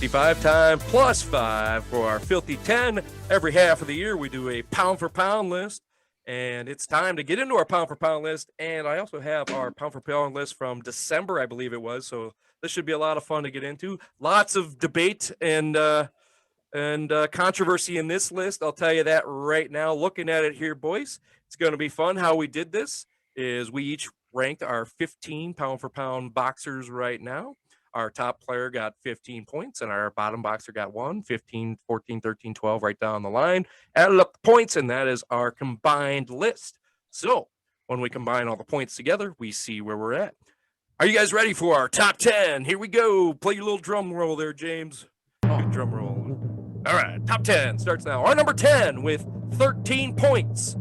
55 time +5 for our Filthy 10. Every half of the year, we do a pound for pound list. And it's time to get into our pound for pound list. And I also have our pound for pound list from December, I believe it was. So this should be a lot of fun to get into. Lots of debate and controversy in this list. I'll tell you that right now. Looking at it here, boys, it's going to be fun. How we did this is we each ranked our 15 pound for pound boxers right now. Our top player got 15 points, and our bottom boxer got 15, 14, 13, 12, right down the line. Added up the points, and that is our combined list. So when we combine all the points together, we see where we're at. Are you guys ready for our top 10? Here we go. Play your little drum roll there, James. Oh, drum roll. All right, top 10 starts now. Our number 10 with 13 points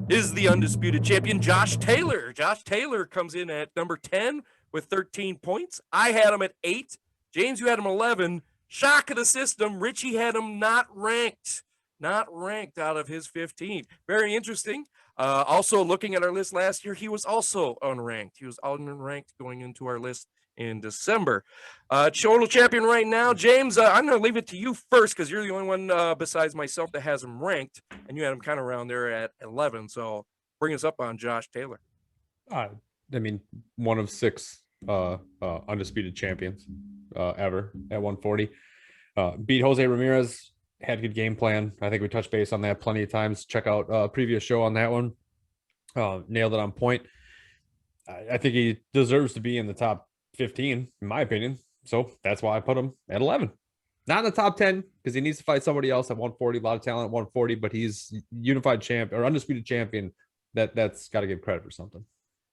is the undisputed champion, Josh Taylor. Josh Taylor comes in at number 10 with 13 points. I had him at 8. James, you had him 11. Shock of the system. Richie had him not ranked out of his 15. Very interesting. Also, looking at our list last year, he was also unranked. He was unranked going into our list in December. Total champion right now, James, I'm going to leave it to you first because you're the only one besides myself that has him ranked, and you had him kind of around there at 11. So bring us up on Josh Taylor. I mean, one of 6 undisputed champions ever at 140. Beat Jose Ramirez, had a good game plan. I think we touched base on that plenty of times. Check out a previous show on that one. Nailed it on point. I think he deserves to be in the top 15, in my opinion. So that's why I put him at 11. Not in the top 10 because he needs to fight somebody else at 140. A lot of talent at 140, but he's unified champ or undisputed champion. That's got to give credit for something.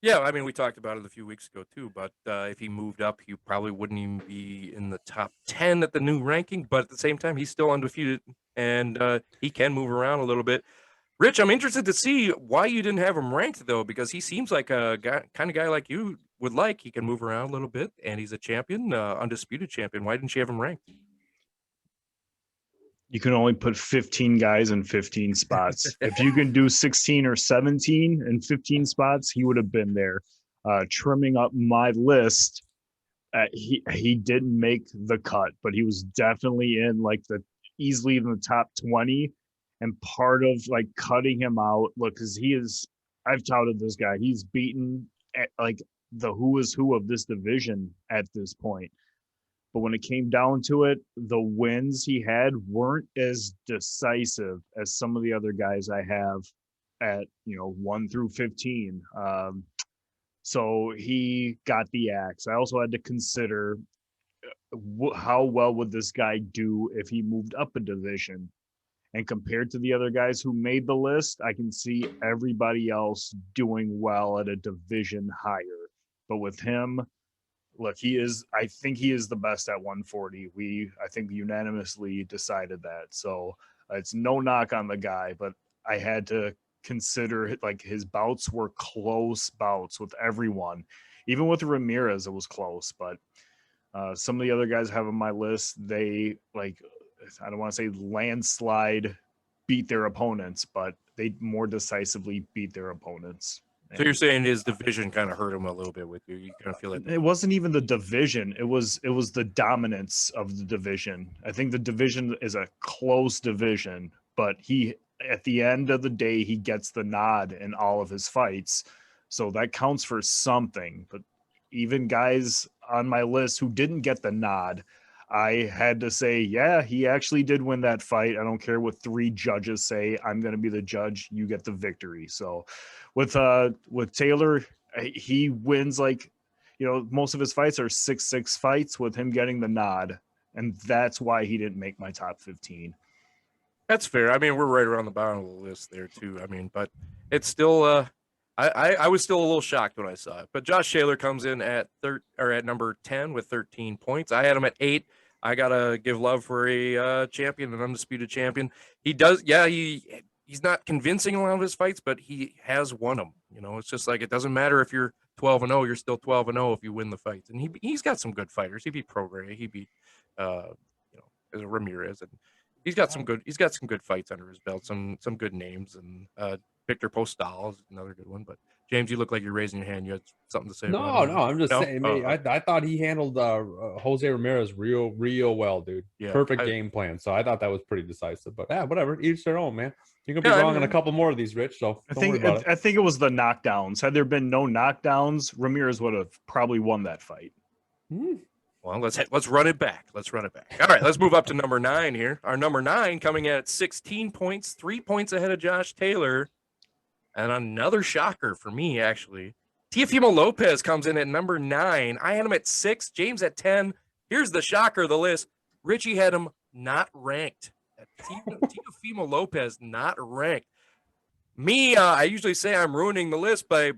Yeah, I mean, we talked about it a few weeks ago, too, but if he moved up, he probably wouldn't even be in the top 10 at the new ranking, but at the same time, he's still undefeated, and he can move around a little bit. Rich, I'm interested to see why you didn't have him ranked, though, because he seems like a kind of guy like you would like. He can move around a little bit, and he's a champion, undisputed champion. Why didn't you have him ranked? You can only put 15 guys in 15 spots. If you can do 16 or 17 in 15 spots, he would have been there. Trimming up my list, he didn't make the cut, but he was definitely in easily in the top 20. And part of cutting him out, look, because I've touted this guy. He's beaten the who is who of this division at this point. But when it came down to it, the wins he had weren't as decisive as some of the other guys I have at 1 through 15. So he got the axe. I also had to consider how well would this guy do if he moved up a division. And compared to the other guys who made the list, I can see everybody else doing well at a division higher. But with him, look, I think he is the best at 140. I think unanimously decided that. So it's no knock on the guy, but I had to consider his bouts were close bouts with everyone. Even with Ramirez, it was close, but some of the other guys I have on my list, they I don't want to say landslide beat their opponents, but they more decisively beat their opponents. So you're saying his division kind of hurt him a little bit with you. You kind of feel it. It wasn't even the division. It was the dominance of the division. I think the division is a close division, but at the end of the day, he gets the nod in all of his fights. So that counts for something. But even guys on my list who didn't get the nod, I had to say, yeah, he actually did win that fight. I don't care what 3 judges say. I'm going to be the judge. You get the victory. So with Taylor, he wins most of his fights are 6-6 fights with him getting the nod. And that's why he didn't make my top 15. That's fair. I mean, we're right around the bottom of the list there, too. I mean, but it's still I was still a little shocked when I saw it. But Josh Taylor comes in at number 10 with 13 points. I had him at 8. I gotta give love for a champion, an undisputed champion. He does, yeah. He's not convincing in a lot of his fights, but he has won them. It's just it doesn't matter if you're 12-0, you're still 12-0 if you win the fights. And he's got some good fighters. He beat Prograis, he beat Ramirez, and he's got some good fights under his belt. Some good names, and Victor Postal is another good one. But James, you look like you're raising your hand. You had something to say No, about it? no, I'm just No? saying. Man, I thought he handled Jose Ramirez real well, dude. Yeah, Perfect game plan. So I thought that was pretty decisive. But yeah, whatever. Each their own, man. You're gonna be Yeah, I wrong on a mean- couple more of these, Rich. So I don't worry about it. I think it was the knockdowns. Had there been no knockdowns, Ramirez would have probably won that fight. Well, let's run it back. Let's run it back. All right, let's move up to number 9 here. Our number 9 coming in at 16 points, 3 points ahead of Josh Taylor. And another shocker for me, actually. Teofimo Lopez comes in at number 9. I had him at 6, James at 10. Here's the shocker of the list. Richie had him not ranked. Teofimo Lopez not ranked. Me, I usually say I'm ruining the list, but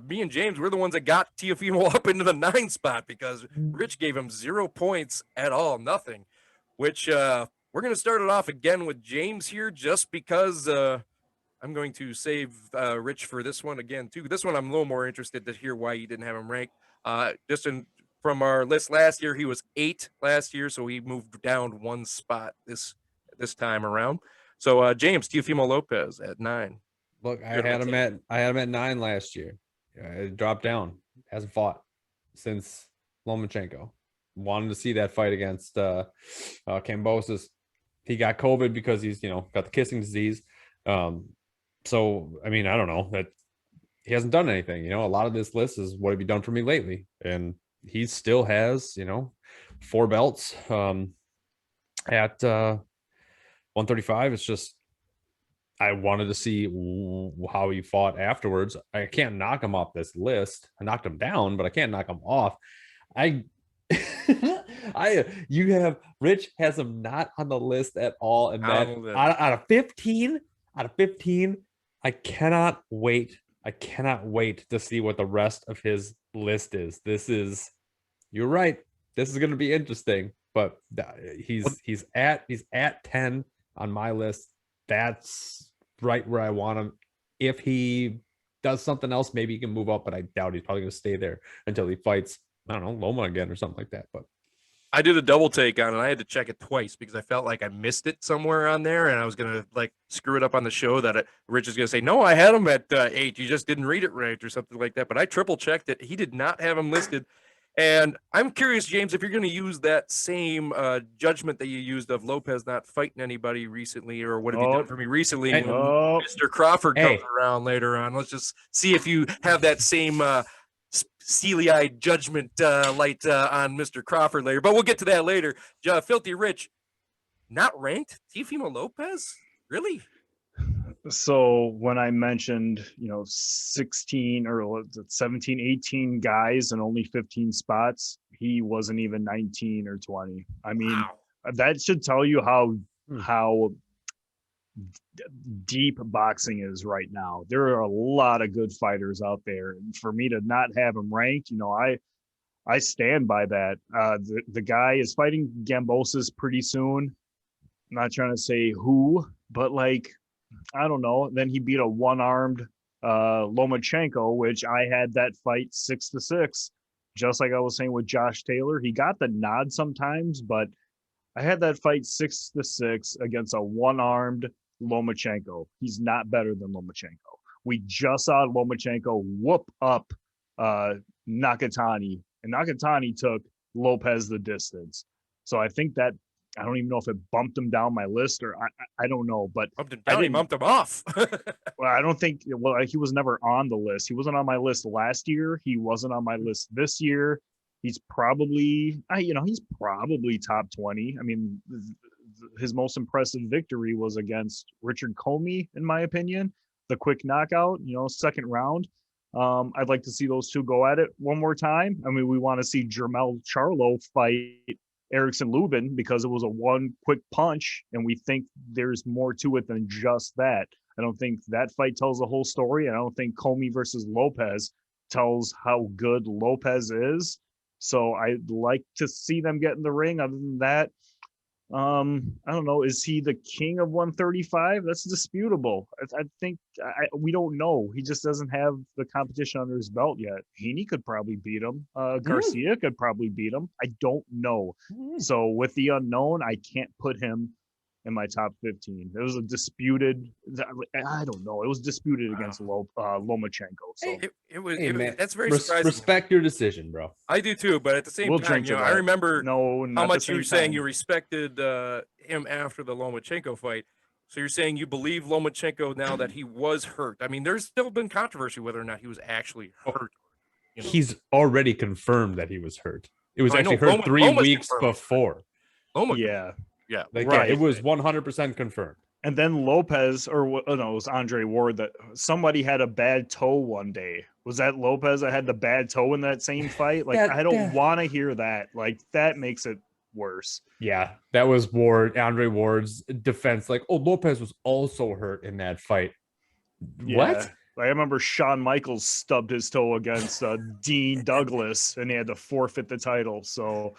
me and James, we're the ones that got Teofimo up into the 9 spot because Rich gave him 0 points at all, nothing. Which we're going to start it off again with James here just because I'm going to save Rich for this one again, too. This one I'm a little more interested to hear why you didn't have him ranked. From our list last year, he was 8 last year, so he moved down 1 spot this time around. So James, Teofimo Lopez at 9. Look, I had him at 9 last year. It dropped down. Hasn't fought since Lomachenko. Wanted to see that fight against Kambosos. He got COVID because he's got the kissing disease. So I mean, I don't know that he hasn't done anything. A lot of this list is what have you done for me lately, and he still has 4 belts at 135. It's just I wanted to see how he fought afterwards. I can't knock him off this list. I knocked him down, but I can't knock him off. You have Rich has him not on the list at all, and that out of 15, I cannot wait. I cannot wait to see what the rest of his list is. You're right. This is going to be interesting, but he's at 10 on my list. That's right where I want him. If he does something else, maybe he can move up, but I doubt he's probably going to stay there until he fights, I don't know, Loma again or something like that. But I did a double take on it. I had to check it twice because I felt like I missed it somewhere on there, and I was going to screw it up on the show that Rich is going to say, no, I had him at 8. You just didn't read it right or something like that. But I triple checked it. He did not have him listed. And I'm curious, James, if you're going to use that same judgment that you used of Lopez not fighting anybody recently, or what have you done for me recently when Mr. Crawford comes around later on. Let's just see if you have that same steely-eyed judgment light on Mr. Crawford later. But we'll get to that later. Filthy Rich, not ranked? Teofimo Lopez? Really? So when I mentioned, 16 or 17, 18 guys and only 15 spots, he wasn't even 19 or 20. I mean, that should tell you how deep boxing is right now. There are a lot of good fighters out there. And for me to not have him ranked, I stand by that. The guy is fighting Kambosos pretty soon. I'm not trying to say who, but I don't know. Then he beat a one-armed Lomachenko, which I had that fight 6-6. Just like I was saying with Josh Taylor, he got the nod sometimes, but I had that fight 6-6 against a one-armed Lomachenko. He's not better than Lomachenko. We just saw Lomachenko whoop up Nakatani, and Nakatani took Lopez the distance. So I think that I don't even know if it bumped him down my list or I don't know, but bumped him down, he bumped him off. Well, I don't think he was never on the list. He wasn't on my list last year. He wasn't on my list this year. He's probably top 20. I mean, his most impressive victory was against Richard Comey, in my opinion. The quick knockout, second round. I'd like to see those two go at it one more time. I mean, we want to see Jermell Charlo fight Erickson Lubin because it was a one quick punch, and we think there's more to it than just that. I don't think that fight tells the whole story. I don't think Comey versus Lopez tells how good Lopez is. So I'd like to see them get in the ring. Other than that, I don't know. Is he the king of 135? That's disputable. I think we don't know. He just doesn't have the competition under his belt yet. Heaney could probably beat him. Garcia could probably beat him. I don't know. So with the unknown, I can't put him in my top 15. It was a disputed. I don't know. It was disputed against Lomachenko. So That's very surprising. Respect your decision, bro. I do too, but at the same we'll time, drink you to know, I that. remember No, how not much the you were same saying time. you respected him after the Lomachenko fight. So you're saying you believe Lomachenko now that he was hurt. I mean, there's still been controversy whether or not he was actually hurt. You know? He's already confirmed that he was hurt. It was I know, actually hurt 3 Loma's weeks confirmed. before. Loma, Yeah. Like, Right. yeah, it was 100% confirmed. And then Lopez, no, it was Andre Ward, that somebody had a bad toe one day. Was that Lopez that had the bad toe in that same fight? Like, I don't want to hear that. Like, that makes it worse. Yeah, that was Andre Ward's defense. Like, oh, Lopez was also hurt in that fight. Yeah. What? I remember Shawn Michaels stubbed his toe against Dean Douglas, and he had to forfeit the title. So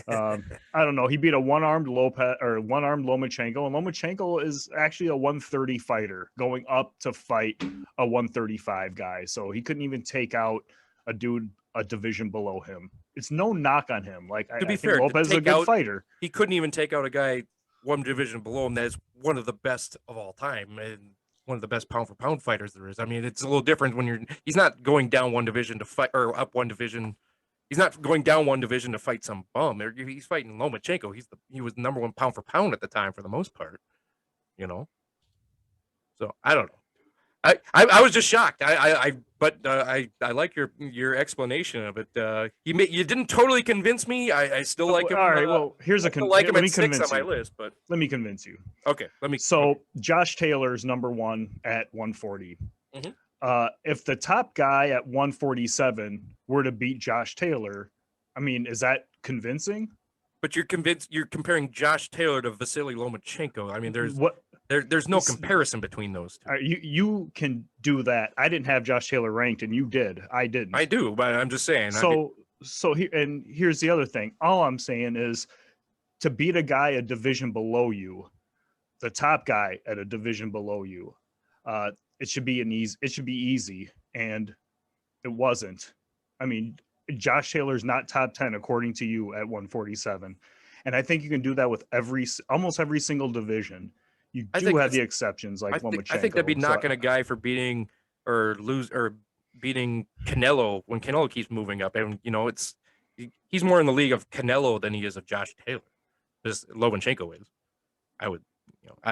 I don't know. He beat a one-armed Lomachenko, and Lomachenko is actually a 130 fighter going up to fight a 135 guy. So he couldn't even take out a dude a division below him. It's no knock on him. Like, I think Lopez is a good fighter. He couldn't even take out a guy one division below him that is one of the best of all time and one of the best pound for pound fighters there is. I mean, it's a little different when he's not going down one division to fight or up one division. He's not going down one division to fight some bum. He's fighting Lomachenko. He was number one pound for pound at the time for the most part, you know. So I don't know. I was just shocked. I like your explanation of it. You didn't totally convince me. I still like him. All right. Well, here's a like him let me at 6 convince on you. my list, but Let me convince you. Okay. So Josh Taylor's number one at 140. Mhm. If the top guy at 147 were to beat Josh Taylor, I mean, is that convincing? But you're comparing Josh Taylor to Vasyl Lomachenko. I mean, there's no It's- comparison between those two. You can do that. I didn't have Josh Taylor ranked, and you did. I didn't. I do, but I'm just saying. Here's the other thing. All I'm saying is, to beat a guy a division below you, the top guy at a division below you, it should be easy, and it wasn't. I mean, Josh Taylor's not top 10 according to you at 147, and I think you can do that with almost every single division. You do have the exceptions like Lomachenko. I think that'd be knocking a guy for beating beating Canelo when Canelo keeps moving up, and you know he's more in the league of Canelo than he is of Josh Taylor. This Lomachenko is. I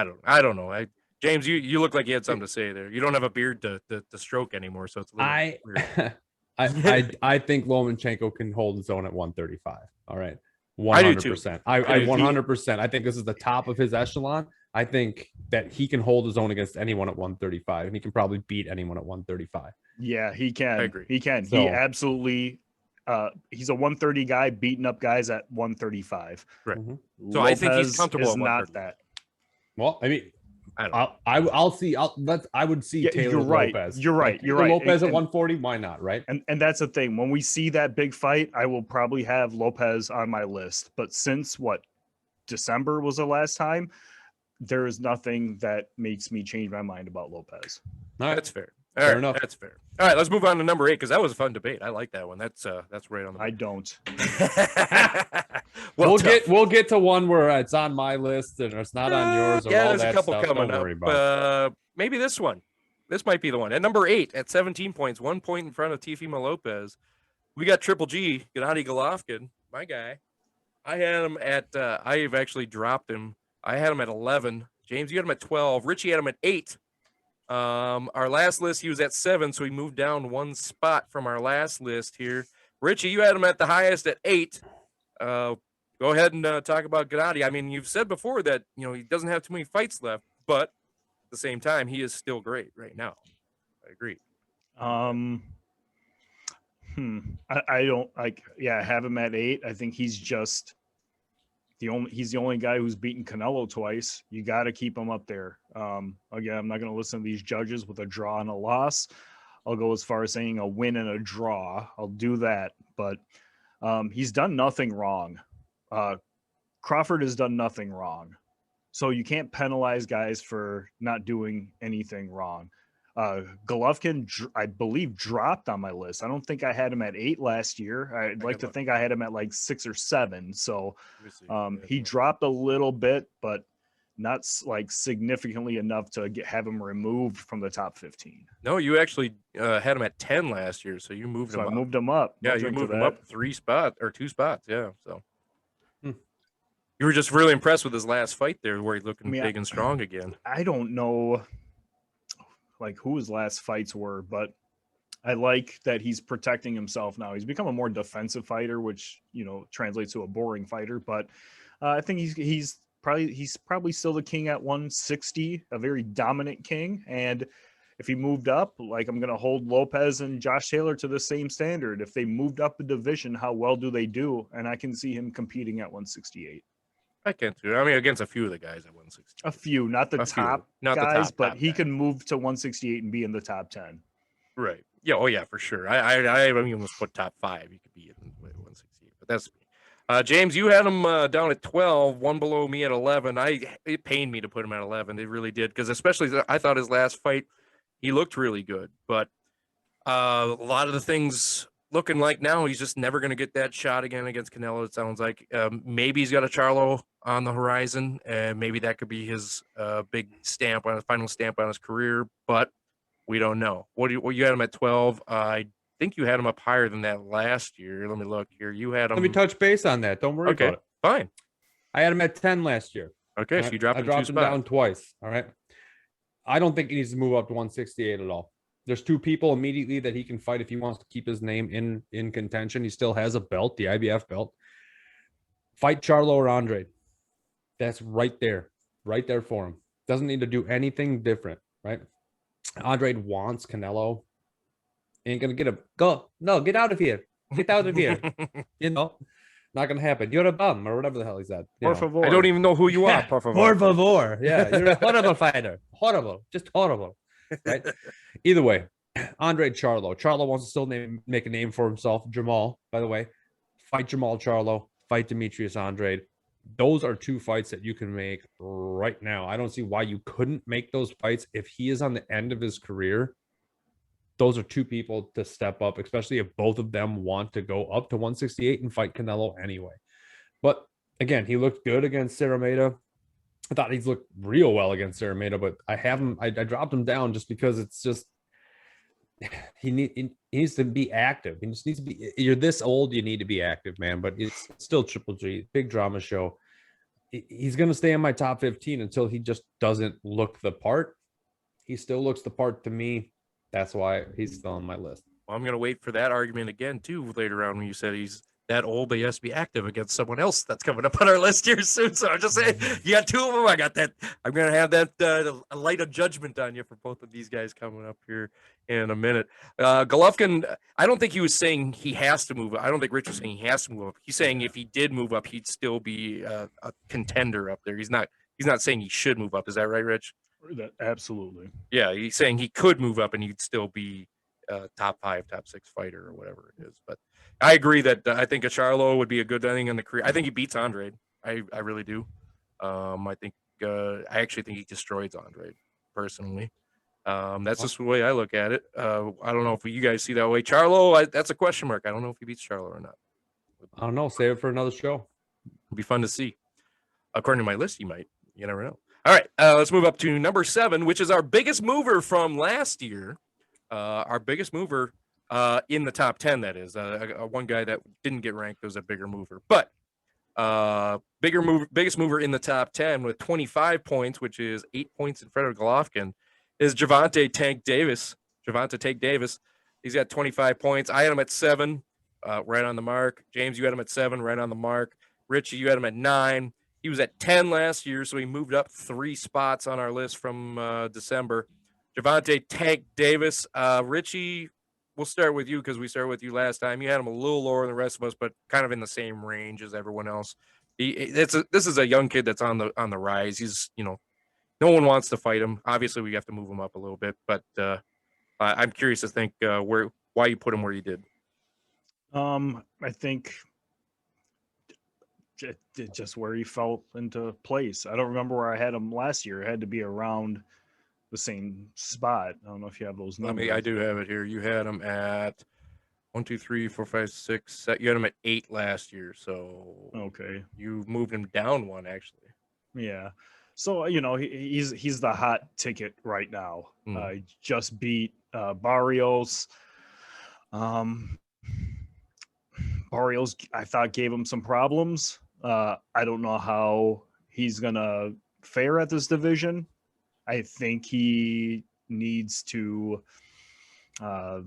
don't know. James, you look like you had something to say there. You don't have a beard to stroke anymore, so it's a little weird. I think Lomachenko can hold his own at 135. All right. 100%. I do too. I 100%. I think this is the top of his echelon. I think that he can hold his own against anyone at 135, and he can probably beat anyone at 135. Yeah, he can. I agree. He can. So, he absolutely he's a 130 guy beating up guys at 135. Right. Mm-hmm. So I think he's comfortable is at not that. Well, I mean, I would see Taylor you're right. Lopez. You're right. You're right. Lopez at 140. Why not? Right. And that's the thing. When we see that big fight, I will probably have Lopez on my list. But since December was the last time, there is nothing that makes me change my mind about Lopez. All right. That's fair. Fair enough. That's fair. All right, let's move on to number 8 because that was a fun debate. I like that one. That's right on the. I don't. We'll get to one where it's on my list and it's not on yours. Or Yeah, all there's that a couple stuff. coming Don't worry about up. Maybe this one. This might be the one. At number 8, at 17 points, 1 point in front of Teofimo Lopez. We got Triple G, Gennady Golovkin, my guy. I had him at. I've actually dropped him. I had him at 11. James, you had him at 12. Richie had him at 8. Our last list, he was at 7, so he moved down 1 spot from our last list here. Richie, you had him at the highest at 8. Go ahead and talk about Gennady. I mean, you've said before that he doesn't have too many fights left, but at the same time, he is still great right now. I agree. I don't like. Yeah, I have him at 8. I think he's just he's the only guy who's beaten Canelo twice. You got to keep him up there. Again, I'm not going to listen to these judges with a draw and a loss. I'll go as far as saying a win and a draw. I'll do that, but he's done nothing wrong. Crawford has done nothing wrong. So you can't penalize guys for not doing anything wrong. Golovkin, I believe, dropped on my list. I don't think I had him at 8 last year. I'd like to think I had him at like 6 or 7. So he dropped a little bit, but not like significantly enough to have him removed from the top 15. No, you actually had him at 10 last year, so you moved So him I up. moved him up. Yeah, you moved him up 2 spots. Yeah, so you were just really impressed with his last fight there, where he's looking big and strong again. I don't know, like who his last fights were, but I like that he's protecting himself now. He's become a more defensive fighter, which translates to a boring fighter. But I think he's probably still the king at 160, a very dominant king. And if he moved up, like I'm going to hold Lopez and Josh Taylor to the same standard. If they moved up the division, how well do they do? And I can see him competing at 168. I can too. I mean, against a few of the guys at 160. A few, not the top guys, but he can move to 168 and be in the top 10. Right. Yeah. Oh, yeah, for sure. I almost put top 5. He could be in 168, but that's me. James, you had him down at 12, one below me at 11. It pained me to put him at 11. It really did, because especially I thought his last fight, he looked really good, but a lot of the things looking like now he's just never going to get that shot again against Canelo. It sounds like maybe he's got a Charlo on the horizon, and maybe that could be his big final stamp on his career, but we don't know. What you had him at 12? I think you had him up higher than that last year. Let me look here. You had him. Let me touch base on that. Don't worry about it. Fine. I had him at 10 last year. Okay, so you dropped I dropped him down twice. All right. I don't think he needs to move up to 168 at all. There's 2 people immediately that he can fight if he wants to keep his name in contention. He still has a belt, the IBF belt. Fight Charlo or Andre. That's right there for him. Doesn't need to do anything different, right? Andre wants Canelo. Ain't gonna get him. Get out of here. Get out of here. Not gonna happen. You're a bum or whatever the hell he said. Por favor. I don't even know who you are. Por favor. Por favor. Yeah, you're a horrible fighter. Horrible. Just horrible. Right? Either way, Andre Charlo. Charlo wants to still make a name for himself. Jamal, by the way. Fight Jamal Charlo. Fight Demetrius Andrade. Those are 2 fights that you can make right now. I don't see why you couldn't make those fights if he is on the end of his career. Those are 2 people to step up, especially if both of them want to go up to 168 and fight Canelo anyway. But again, he looked good against Cerameda. I thought he's looked real well against Cerameda, but I dropped him down just because it's just he needs to be active. He just needs to be. You're this old, you need to be active, man. But it's still Triple G, big drama show. He's going to stay in my top 15 until he just doesn't look the part. He still looks the part to me. That's why he's still on my list. Well, I'm going to wait for that argument again, too, later on when you said he's that old, but he has to be active against someone else that's coming up on our list here soon. So I'm just saying, you got 2 of them. I got that. I'm going to have that a light of judgment on you for both of these guys coming up here in a minute. Golovkin, I don't think he was saying he has to move up. I don't think Rich was saying he has to move up. He's saying if he did move up, he'd still be a contender up there. He's not saying he should move up. Is that right, Rich? Absolutely. Yeah, he's saying he could move up and he'd still be top 5, top 6 fighter or whatever it is. But I agree that I think a Charlo would be a good ending in the career. I think he beats Andre. I really do. I actually think he destroys Andre personally. That's just the way I look at it. I don't know if you guys see that way. Charlo, that's a question mark. I don't know if he beats Charlo or not. I don't know. Save it for another show. It'll be fun to see. According to my list, he might. You never know. All right, let's move up to number 7, which is our biggest mover from last year. Our biggest mover in the top 10, that is. One guy that didn't get ranked was a bigger mover. But biggest mover in the top 10 with 25 points, which is 8 points in front of Golovkin, is Gervonta Tank Davis. He's got 25 points. I had him at 7, right on the mark. James, you had him at 7, right on the mark. Richie, you had him at 9. He was at 10 last year, so he moved up 3 spots on our list from December. Gervonta Tank Davis. Richie, we'll start with you because we started with you last time. You had him a little lower than the rest of us, but kind of in the same range as everyone else. This is a young kid that's on the rise. He's, no one wants to fight him. Obviously, we have to move him up a little bit, but I'm curious to think why you put him where you did. I think just where he fell into place. I don't remember where I had him last year. It had to be around the same spot. I don't know if you have those numbers. I do have it here. You had him at 1, 2, 3, 4, 5, 6. You had him at 8 last year. So okay, you moved him down 1 actually. Yeah. So he's the hot ticket right now. Mm. He just beat Barrios. Barrios, I thought, gave him some problems. I don't know how he's gonna fare at this division. I think he needs to. I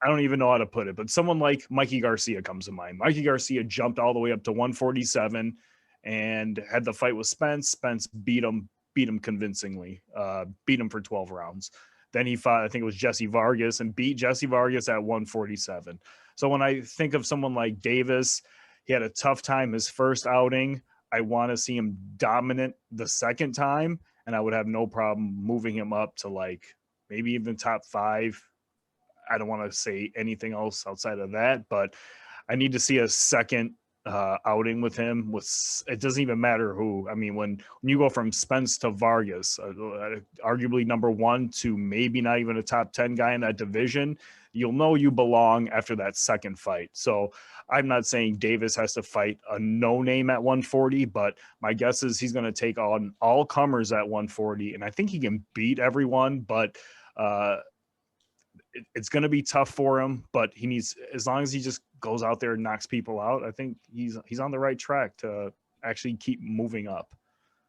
don't even know how to put it, but someone like Mikey Garcia comes to mind. Mikey Garcia jumped all the way up to 147 and had the fight with Spence. Spence beat him convincingly, beat him for 12 rounds. Then he fought, I think it was Jesse Vargas, and beat Jesse Vargas at 147. So when I think of someone like Davis, he had a tough time his first outing. I want to see him dominant the second time, and I would have no problem moving him up to like maybe even top 5. I don't want to say anything else outside of that, but I need to see a second outing with him. It doesn't even matter who. I mean, when you go from Spence to Vargas, arguably number 1 to maybe not even a top 10 guy in that division, you'll know you belong after that second fight. So I'm not saying Davis has to fight a no name at 140, but my guess is he's going to take on all comers at 140, and I think he can beat everyone, but it's going to be tough for him, but he needs, as long as he just goes out there and knocks people out, I think he's on the right track to actually keep moving up.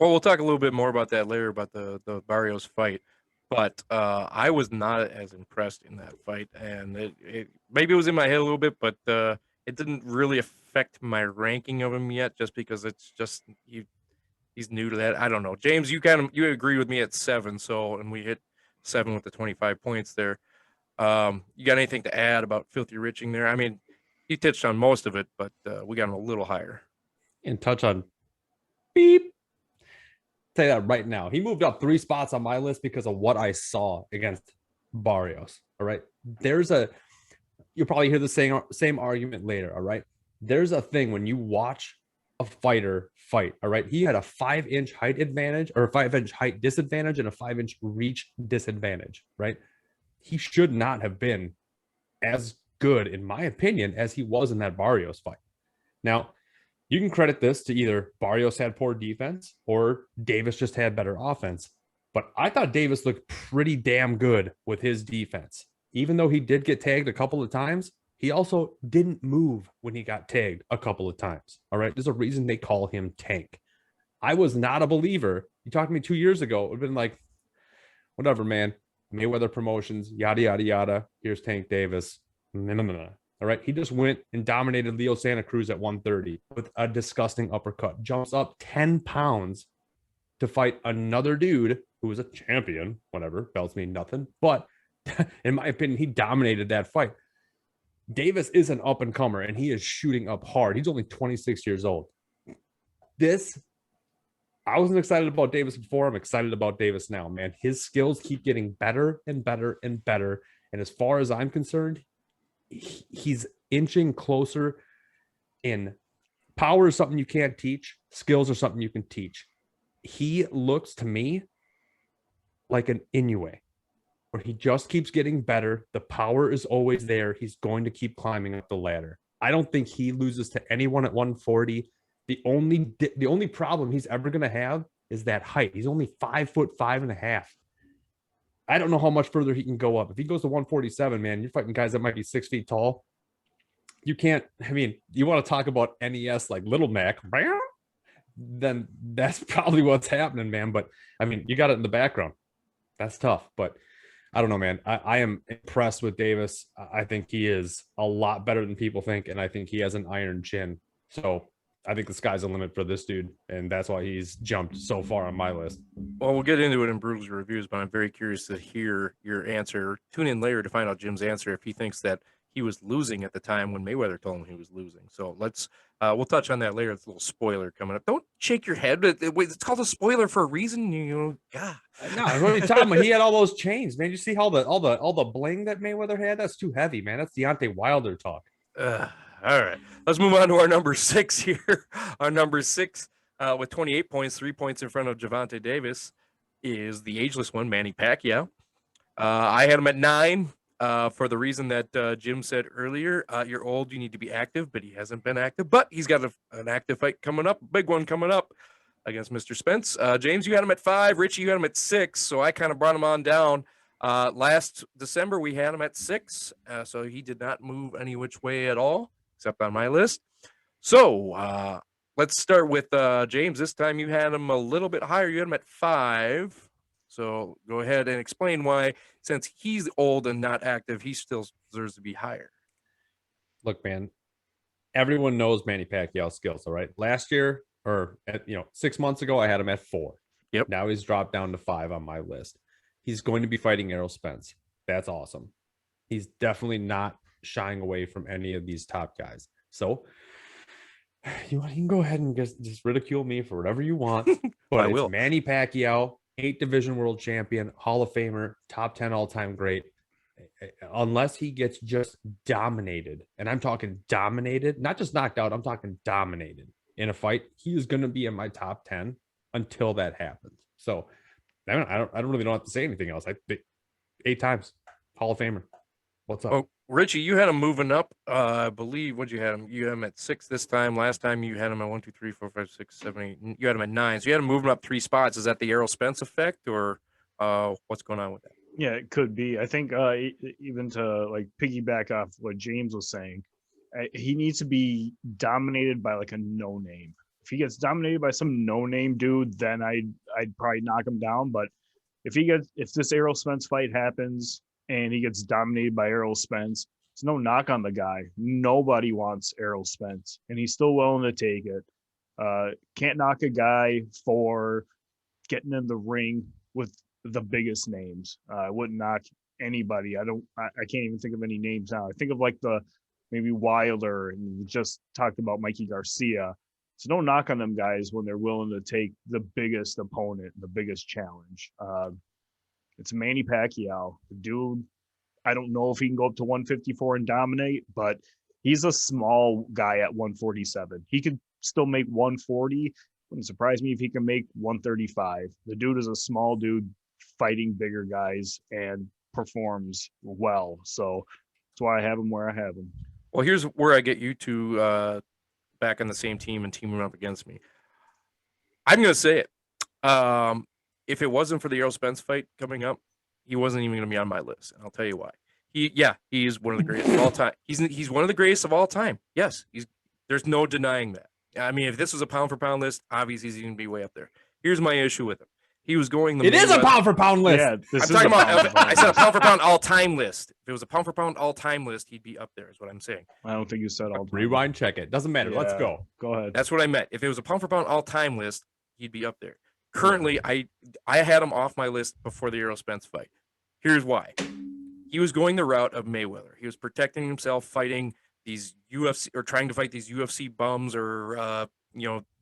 Well, we'll talk a little bit more about that later, about the Barrios fight. But I was not as impressed in that fight, and it maybe it was in my head a little bit, but it didn't really affect my ranking of him yet, just because it's just he's new to that. I don't know, James. You agree with me at 7, so, and we hit 7 with the 25 points there. You got anything to add about Filthy Riching there? I mean, he touched on most of it, but we got him a little higher. And touch on beep. Say that right now. He moved up 3 spots on my list because of what I saw against Barrios. All right. You'll probably hear the same argument later. All right. There's a thing when you watch a fighter fight. All right. He had a 5-inch height advantage, or a 5-inch height disadvantage, and a 5-inch reach disadvantage. Right. He should not have been as good, in my opinion, as he was in that Barrios fight. Now, you can credit this to either Barrios had poor defense or Davis just had better offense. But I thought Davis looked pretty damn good with his defense. Even though he did get tagged a couple of times, he also didn't move when he got tagged a couple of times. All right. There's a reason they call him Tank. I was not a believer. You talked to me 2 years ago, it would have been like, whatever, man. Mayweather Promotions, yada, yada, yada. Here's Tank Davis. No. All right. He just went and dominated Leo Santa Cruz at 130 with a disgusting uppercut. Jumps up 10 pounds to fight another dude who was a champion. Whatever. Belts mean nothing. But in my opinion, he dominated that fight. Davis is an up and comer, and he is shooting up hard. He's only 26 years old. I wasn't excited about Davis before. I'm excited about Davis now, man. His skills keep getting better and better and better. And as far as I'm concerned, he's inching closer. In power is something you can't teach. Skills are something you can teach. He looks to me like an Inoue, where he just keeps getting better. The power is always there. He's going to keep climbing up the ladder. I don't think he loses to anyone at 140. The only problem he's ever going to have is that height. He's only 5'5.5". I don't know how much further he can go up. If he goes to 147, man, you're fighting guys that might be 6 feet tall. You can't, I mean, you want to talk about NES like Little Mac, then that's probably what's happening, man. But I mean, you got it in the background. That's tough. But I don't know, man. I am impressed with Davis. I think he is a lot better than people think. And I think he has an iron chin. So I think the sky's the limit for this dude, and that's why he's jumped so far on my list. Well, we'll get into it in Brews reviews, but I'm very curious to hear your answer. Tune in later to find out Jim's answer if he thinks that he was losing at the time when Mayweather told him he was losing. So we'll touch on that later. It's a little spoiler coming up. Don't shake your head. It's called a spoiler for a reason. God. No, what are you talking about? He had all those chains, man. You see all the bling that Mayweather had? That's too heavy, man. That's Deontay Wilder talk. All right, let's move on to our number 6 here. Our number 6 with 28 points, 3 points in front of Gervonta Davis, is the ageless one, Manny Pacquiao. I had him at 9 for the reason that Jim said earlier. You're old, you need to be active, but he hasn't been active. But he's got an active fight coming up, big one coming up against Mr. Spence. James, you had him at 5. Richie, you had him at 6. So I kind of brought him on down. Last December, we had him at 6. So he did not move any which way at all, except on my list. So let's start with James. This time you had him a little bit higher. You had him at 5. So go ahead and explain why, since he's old and not active, he still deserves to be higher. Look, man, everyone knows Manny Pacquiao's skills, all right? Last year, or 6 months ago, I had him at 4. Yep. Now he's dropped down to 5 on my list. He's going to be fighting Errol Spence. That's awesome. He's definitely not shying away from any of these top guys. So you can go ahead and just ridicule me for whatever you want, but it's Manny Pacquiao, 8 division world champion, Hall of Famer, top 10 all-time great. Unless he gets just dominated, and I'm talking dominated, not just knocked out, I'm talking dominated in a fight, he is going to be in my top 10 until that happens. So I don't really know what to say anything else. 8 times Hall of Famer. What's up? Oh, Richie, you had him moving up. I believe what you had him. You had him at 6 this time. Last time you had him at 1, 2, 3, 4, 5, 6, 7, 8. You had him at 9. So you had him moving up 3 spots. Is that the Errol Spence effect, or what's going on with that? Yeah, it could be. I think even to like piggyback off what James was saying, he needs to be dominated by like a no name. If he gets dominated by some no name dude, then I'd probably knock him down. But if this Errol Spence fight happens and he gets dominated by Errol Spence, it's no knock on the guy. Nobody wants Errol Spence, and he's still willing to take it. Can't knock a guy for getting in the ring with the biggest names. I wouldn't knock anybody. I can't even think of any names now. I think of like maybe Wilder, and we just talked about Mikey Garcia. So don't knock on them guys when they're willing to take the biggest opponent, the biggest challenge. It's Manny Pacquiao. The dude, I don't know if he can go up to 154 and dominate, but he's a small guy at 147. He could still make 140. Wouldn't surprise me if he can make 135. The dude is a small dude fighting bigger guys and performs well. So that's why I have him where I have him. Well, here's where I get you two back on the same team and teaming up against me. I'm going to say it. If it wasn't for the Errol Spence fight coming up, he wasn't even going to be on my list. And I'll tell you why. He's one of the greatest of all time. He's one of the greatest of all time. Yes, there's no denying that. I mean, if this was a pound for pound list, obviously he's going to be way up there. Here's my issue with him. He was going It is a pound for pound list. Yeah, I'm talking about. I said a pound for pound all time list. If it was a pound for pound all time list, he'd be up there. Is what I'm saying. I don't think you said all time. Rewind, check it. Doesn't matter. Let's go. Go ahead. That's what I meant. If it was a pound for pound all time list, he'd be up there. Currently, I had him off my list before the Errol Spence fight. Here's why. He was going the route of Mayweather. He was protecting himself, fighting these UFC or trying to fight these UFC bums or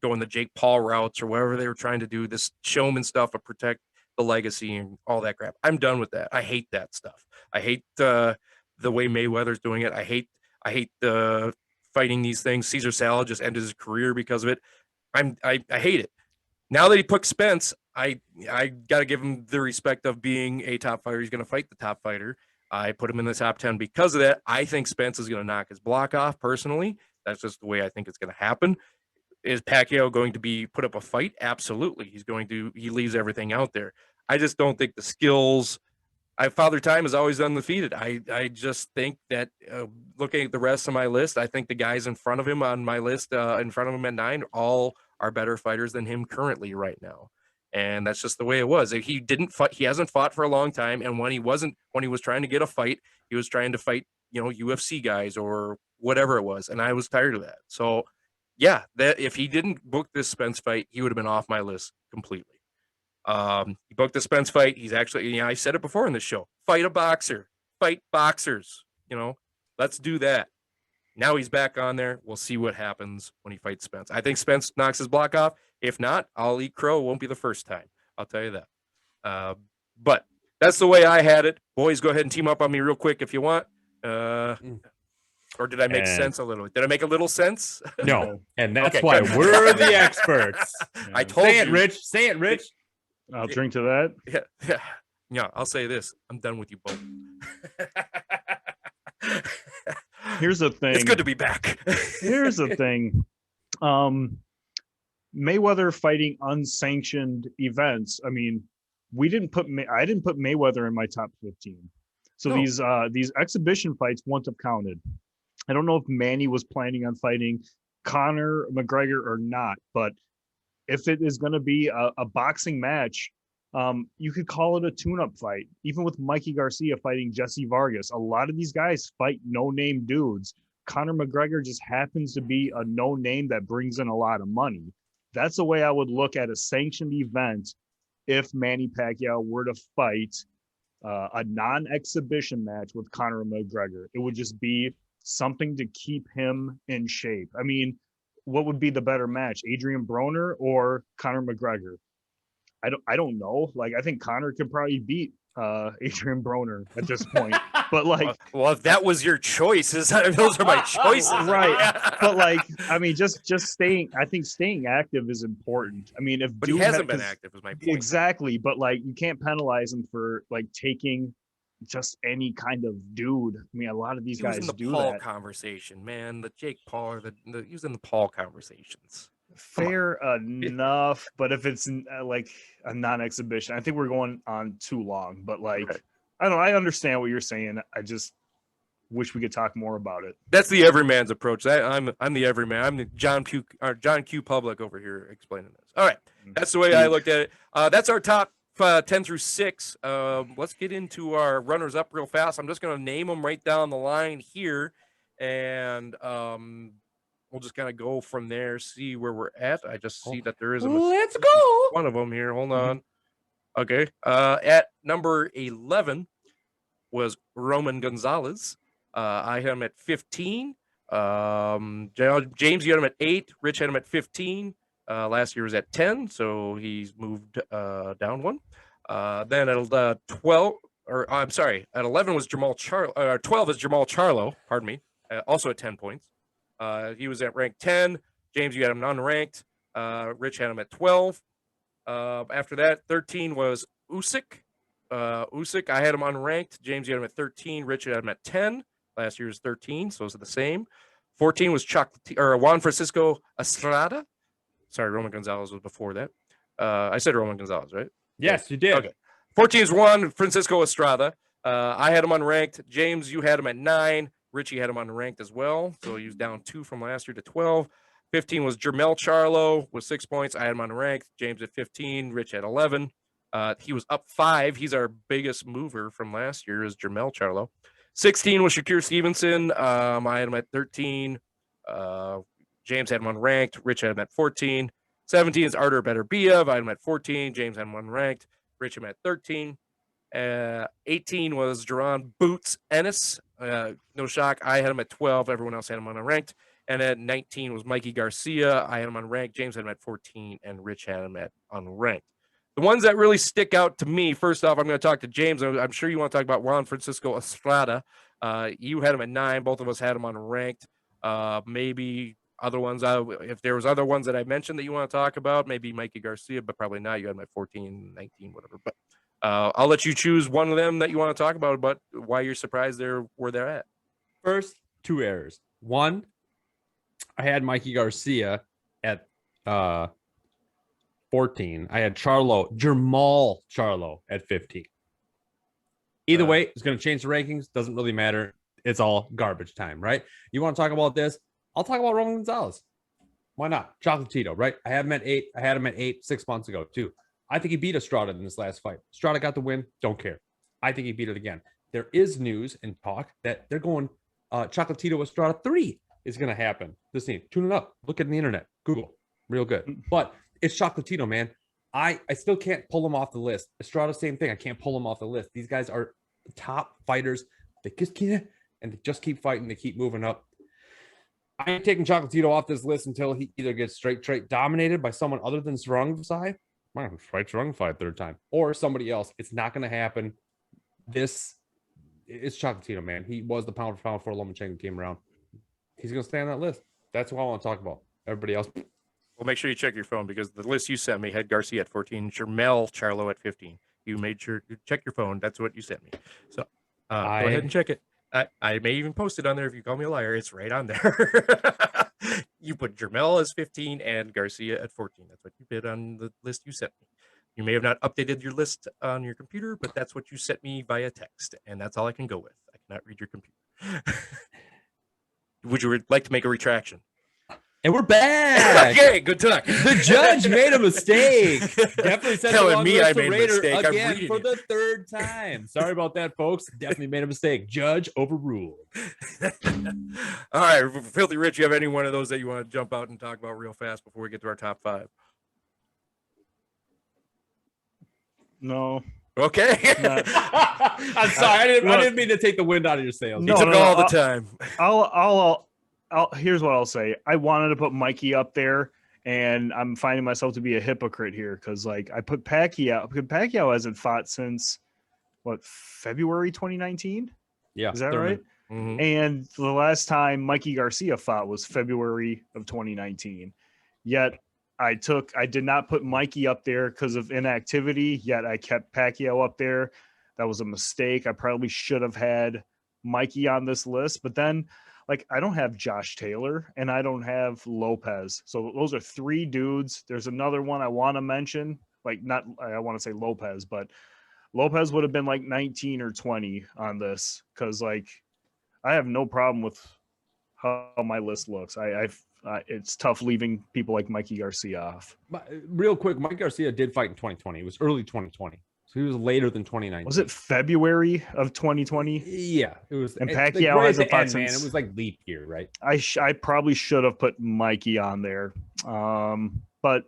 going the Jake Paul routes or whatever they were trying to do. This showman stuff to protect the legacy and all that crap. I'm done with that. I hate that stuff. I hate the way Mayweather's doing it. I hate the fighting these things. Caesar Salad just ended his career because of it. I hate it. Now that he put Spence, I got to give him the respect of being a top fighter. He's going to fight the top fighter. I put him in the top 10 because of that. I think Spence is going to knock his block off personally. That's just the way I think it's going to happen. Is Pacquiao going to be put up a fight? Absolutely. He leaves everything out there. I just don't think the skills. Father Time is always undefeated. I just think that looking at the rest of my list, I think the guys in front of him on my list, in front of him at 9, all are better fighters than him currently right now. And that's just the way it was. He didn't fight. He hasn't fought for a long time. And when he was trying to get a fight, he was trying to fight, UFC guys or whatever it was. And I was tired of that. So yeah, that if he didn't book this Spence fight, he would have been off my list completely. He booked the Spence fight. He's actually, I said it before in the show, fight a boxer, fight boxers, let's do that. Now he's back on there. We'll see what happens when he fights Spence. I think Spence knocks his block off. If not, I'll eat crow. It won't be the first time. I'll tell you that. But that's the way I had it. Boys, go ahead and team up on me real quick if you want. Or did I make sense a little? Did I make a little sense? No. And that's Okay, why good. we're the experts. I told Say you. it, Rich. Say it, Rich. I'll drink to that. Yeah. I'll say this. I'm done with you both. Here's the thing. It's good to be back. Here's the thing. Mayweather fighting unsanctioned events. I mean, I didn't put Mayweather in my top 15. So No. these exhibition fights wouldn't have counted. I don't know if Manny was planning on fighting Conor McGregor or not, but if it is going to be a boxing match, you could call it a tune-up fight. Even with Mikey Garcia fighting Jesse Vargas, a lot of these guys fight no-name dudes. Conor McGregor just happens to be a no-name that brings in a lot of money. That's the way I would look at a sanctioned event if Manny Pacquiao were to fight a non-exhibition match with Conor McGregor. It would just be something to keep him in shape. I mean, what would be the better match, Adrian Broner or Conor McGregor? I don't know. Like, I think Conor could probably beat Adrian Broner at this point. But like, well, if that was your choices, those are my choices, right? But like, I mean, just staying. I think staying active is important. I mean, if But he hasn't been active, is my point. Exactly. But like, you can't penalize him for like taking just any kind of dude. I mean, a lot of these guys in the do Paul that. Conversation, man. The Jake Paul, or he was in the Paul conversations. Fair enough, but if it's like a non-exhibition, I think we're going on too long. But like, Right. I understand what you're saying. I just wish we could talk more about it. That's the everyman's approach. I'm the everyman. I'm the John Q Public over here explaining this. All right, that's the way I looked at it. That's our top 10 through 6. Let's get into our runners up real fast. I'm just going to name them right down the line here, and we'll just kind of go from there, see where we're at. I just see that there is a Let's go. one of them here. Hold on. Okay. At number 11 was Roman Gonzalez. I had him at 15. James, you had him at 8. Rich had him at 15. Last year was at 10, so he's moved down one. Then at 12, or I'm sorry, at 11 was 12 is Jamal Charlo, pardon me, also at 10 points. He was at rank 10. James, you had him unranked. Rich had him at 12. After that, 13 was Usyk. Usyk, I had him unranked. James, you had him at 13. Rich had him at 10. Last year was 13, so it's the same. 14 was Juan Francisco Estrada. Sorry, Roman Gonzalez was before that. I said Roman Gonzalez, right? Yes, you did. Okay. 14 is Juan Francisco Estrada. I had him unranked. James, you had him at 9. Richie had him unranked as well, so he was down 2 from last year to 12. 15 was Jermell Charlo with 6 points. I had him unranked. James at 15. Rich at 11. He was up 5. He's our biggest mover from last year is Jermell Charlo. 16 was Shakir Stevenson. I had him at 13. James had him unranked. Rich had him at 14. 17 is Artur Beterbiev. I had him at 14. James had him unranked. Rich had him at 13. 18 was Jaron Boots Ennis. No shock. I had him at 12. Everyone else had him unranked. And at 19 was Mikey Garcia. I had him unranked. James had him at 14. And Rich had him at unranked. The ones that really stick out to me, first off, I'm going to talk to James. I'm sure you want to talk about Juan Francisco Estrada. You had him at 9. Both of us had him unranked. Maybe other ones, if there was other ones that I mentioned that you want to talk about, maybe Mikey Garcia, but probably not. You had him at 14, 19, whatever. But I'll let you choose one of them that you want to talk about, but why you're surprised where they're at. First, 2 errors. One, I had Mikey Garcia at 14. I had Jamal Charlo at 15. Either way, it's going to change the rankings. Doesn't really matter. It's all garbage time, right? You want to talk about this? I'll talk about Roman Gonzalez. Why not? Chocolatito, right? I have him at 8. I had him at 8 6 months ago, too. I think he beat Estrada in this last fight. Estrada got the win. Don't care. I think he beat it again. There is news and talk that they're going Chocolatito Estrada 3 is going to happen. This team. Tune it up. Look at the internet. Google. Real good. But it's Chocolatito, man. I still can't pull him off the list. Estrada, same thing. I can't pull him off the list. These guys are top fighters. They just can't, and they just keep fighting. They keep moving up. I ain't taking Chocolatito off this list until he either gets straight dominated by someone other than Sarungvisai. Fight Sarungvisai 3rd time, or somebody else. It's not going to happen. It's Chocolatito, man. He was the pound for pound before Lomachenko came around. He's going to stay on that list. That's what I want to talk about. Everybody else. Well, make sure you check your phone because the list you sent me had Garcia at 14, Jermell Charlo at 15. You made sure to check your phone. That's what you sent me. So go ahead and check it. I may even post it on there if you call me a liar. It's right on there. You put Jermell as 15 and Garcia at 14. That's what you did on the list you sent me. You may have not updated your list on your computer, but that's what you sent me via text, and that's all I can go with. I cannot read your computer. Would you like to make a retraction? And we're back. Okay, good talk. The judge made a mistake. Definitely said Telling the me I list to made a Raider mistake. I'm again reading for it. the third time. Sorry about that, folks. Definitely made a mistake. Judge overruled. All right, Filthy Rich, you have any one of those that you want to jump out and talk about real fast before we get to our top 5? No. Okay. I'm sorry. I didn't mean to take the wind out of your sails. You took all the time. I'll here's what I'll say. I wanted to put Mikey up there, and I'm finding myself to be a hypocrite here because like I put Pacquiao. Pacquiao hasn't fought since February 2019. Yeah, Is that Thurman. right? Mhm. And the last time Mikey Garcia fought was February of 2019. Yet I did not put Mikey up there because of inactivity. Yet I kept Pacquiao up there. That was a mistake. I probably should have had Mikey on this list, but then like I don't have Josh Taylor and I don't have Lopez. So those are 3 dudes. There's another one I want to mention. Like not I want to say Lopez, but Lopez would have been like 19 or 20 on this because like I have no problem with how my list looks. It's tough leaving people like Mikey Garcia off. Real quick, Mike Garcia did fight in 2020. It was early 2020. So he was later than 2019. Was it February of 2020? Yeah, it was. And Like, Pacquiao right hasn't at the fought end, man. since- It was like leap year, right? I probably should have put Mikey on there. But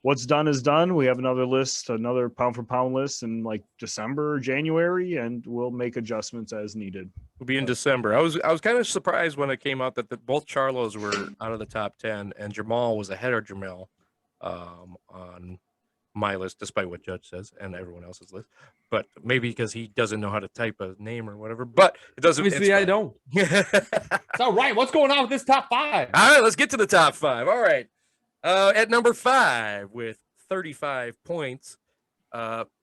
what's done is done. We have another list, another pound for pound list in like December or January, and we'll make adjustments as needed. We'll be in December. I was kind of surprised when it came out that both Charlos were out of the top 10 and Jamal was ahead of Jamel on my list, despite what Judge says and everyone else's list. But maybe because he doesn't know how to type a name or whatever. But it doesn't. Obviously, I don't. All It's all right. What's going on with this top 5? right, let's get to the top 5. All right. At number 5 with 35 points,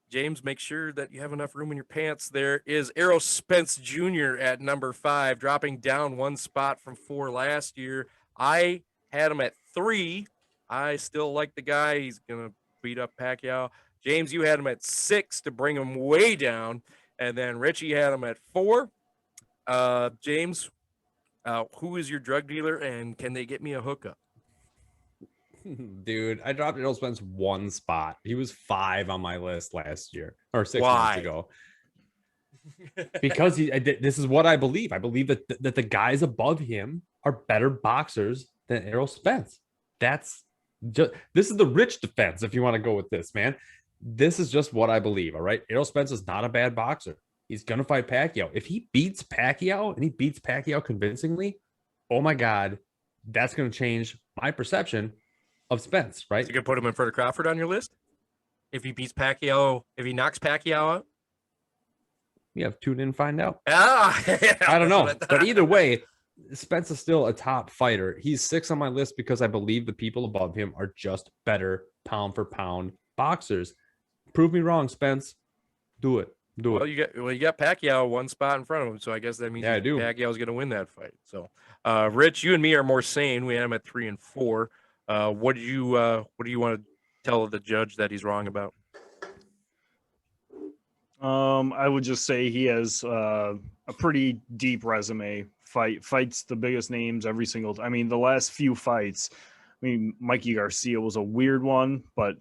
James, make sure that you have enough room in your pants. There is Errol Spence Jr. at number 5, dropping down 1 spot from 4 last year. I had him at 3. I still like the guy. He's going to beat up Pacquiao. James, you had him at 6 to bring him way down. And then Richie had him at 4. James, who is your drug dealer and can they get me a hookup? Dude, I dropped Errol Spence 1 spot. He was 5 on my list last year or 6 Why? months ago. Because this is what I believe. I believe that the guys above him are better boxers than Errol Spence. This is the Rich defense. If you want to go with this, man, this is just what I believe. All right, Errol Spence is not a bad boxer. He's gonna fight Pacquiao. If he beats Pacquiao and he beats Pacquiao convincingly, oh my God, that's gonna change my perception of Spence. Right? So you can put him in front of Crawford on your list if he beats Pacquiao. If he knocks Pacquiao out. Yeah, tune in and find out. I I don't know. But either way, Spence is still a top fighter. He's 6 on my list because I believe the people above him are just better pound for pound boxers. Prove me wrong, Spence. Do it. Do it. You got Pacquiao 1 spot in front of him, so I guess that means Yeah, I do. Pacquiao's going to win that fight. So, Rich, you and me are more sane. We had him at 3 and 4. What do you want to tell the judge that he's wrong about? I would just say he has a pretty deep resume. Fights the biggest names every single. I mean, the last few fights. I mean, Mikey Garcia was a weird one, but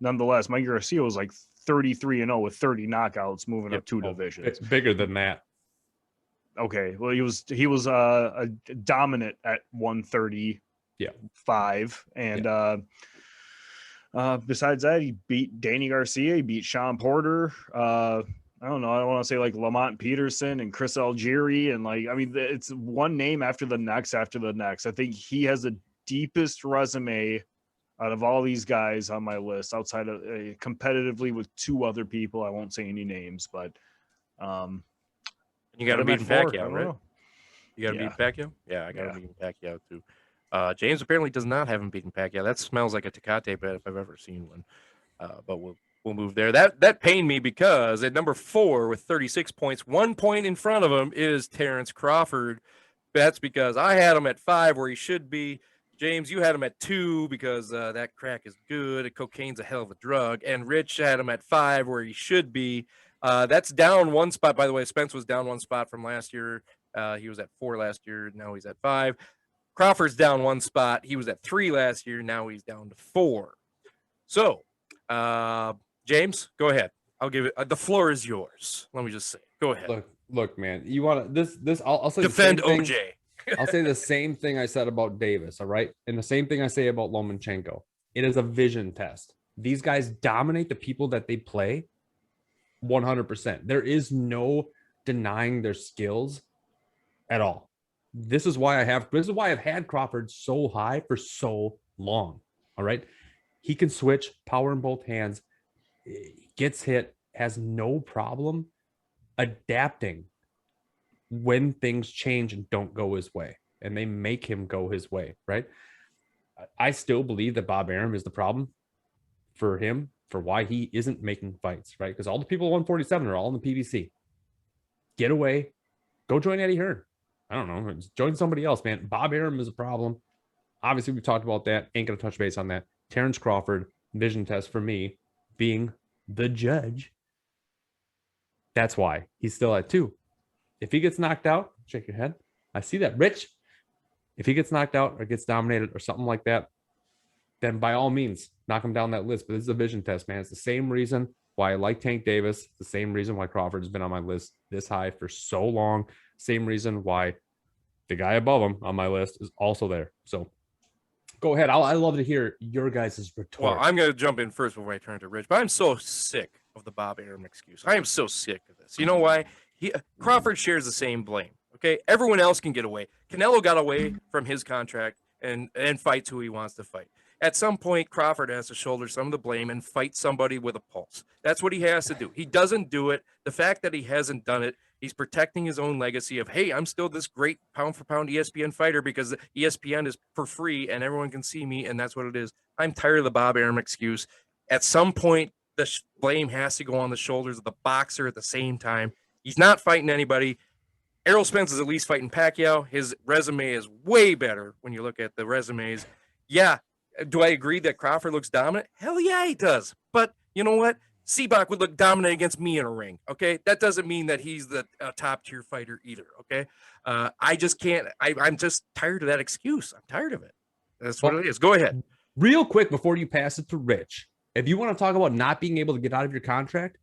nonetheless, Mikey Garcia was like 33-0 with 30 knockouts, moving up 2 divisions. It's bigger than that. Okay, well, he was a dominant at 135, and besides that, he beat Danny Garcia, he beat Sean Porter. I don't know. I don't want to say like Lamont Peterson and Chris Algieri. And like, I mean, it's one name after the next. I think he has the deepest resume out of all these guys on my list outside of competitively with 2 other people. I won't say any names, but you got to beat Pacquiao, right? You got to Yeah. beat Pacquiao? Yeah, I got to beat Pacquiao too. James apparently does not have him beaten Pacquiao. That smells like a Tecate bet if I've ever seen one. But we'll move there. That pained me because at number 4 with 36 points, 1 point in front of him is Terence Crawford. That's because I had him at 5 where he should be. James, you had him at 2 because that crack is good. Cocaine's a hell of a drug. And Rich had him at 5 where he should be. That's down 1 spot. By the way, Spence was down 1 spot from last year. He was at 4 last year. Now he's at 5. Crawford's down 1 spot. He was at 3 last year. Now he's down to 4. So, James, go ahead. I'll give it. The floor is yours. Let me just say. Go ahead. Look, man. You want to this? I'll say Defend the same OJ. thing. I'll say the same thing I said about Davis. All right, and the same thing I say about Lomachenko. It is a vision test. These guys dominate the people that they play 100%. There is no denying their skills at all. This is why I've had Crawford so high for so long. All right. He can switch power in both hands, gets hit, has no problem adapting when things change and don't go his way, and they make him go his way. Right. I still believe that Bob Arum is the problem for him, for why he isn't making fights. Right. Because all the people at 147 are all in the PBC. Get away, go join Eddie Hearn. I don't know. Join somebody else, man. Bob Arum is a problem. Obviously, we've talked about that. Ain't going to touch base on that. Terence Crawford, vision test for me, being the judge. That's why he's still at 2. If he gets knocked out, shake your head. I see that. Rich, if he gets knocked out or gets dominated or something like that, then by all means, knock him down that list. But this is a vision test, man. It's the same reason why I like Tank Davis. The same reason why Crawford has been on my list this high for so long. Same reason why the guy above him on my list is also there. So go ahead. I love to hear your guys' retort. Well, I'm going to jump in first before I turn to Rich, but I'm so sick of the Bob Arum excuse. I am so sick of this. You know why? Crawford shares the same blame. Okay, everyone else can get away. Canelo got away from his contract and fights who he wants to fight. At some point, Crawford has to shoulder some of the blame and fight somebody with a pulse. That's what he has to do. He doesn't do it. The fact that he hasn't done it, he's protecting his own legacy of, hey, I'm still this great pound-for-pound ESPN fighter because ESPN is for free and everyone can see me, and that's what it is. I'm tired of the Bob Arum excuse. At some point, the blame has to go on the shoulders of the boxer at the same time. He's not fighting anybody. Errol Spence is at least fighting Pacquiao. His resume is way better when you look at the resumes. Yeah, do I agree that Crawford looks dominant? Hell yeah, he does. But you know what? Seabach would look dominant against me in a ring, okay? That doesn't mean that he's the top-tier fighter either, okay? I just can't – I'm just tired of that excuse. I'm tired of it. That's what it is. Go ahead. Real quick before you pass it to Rich, if you want to talk about not being able to get out of your contract,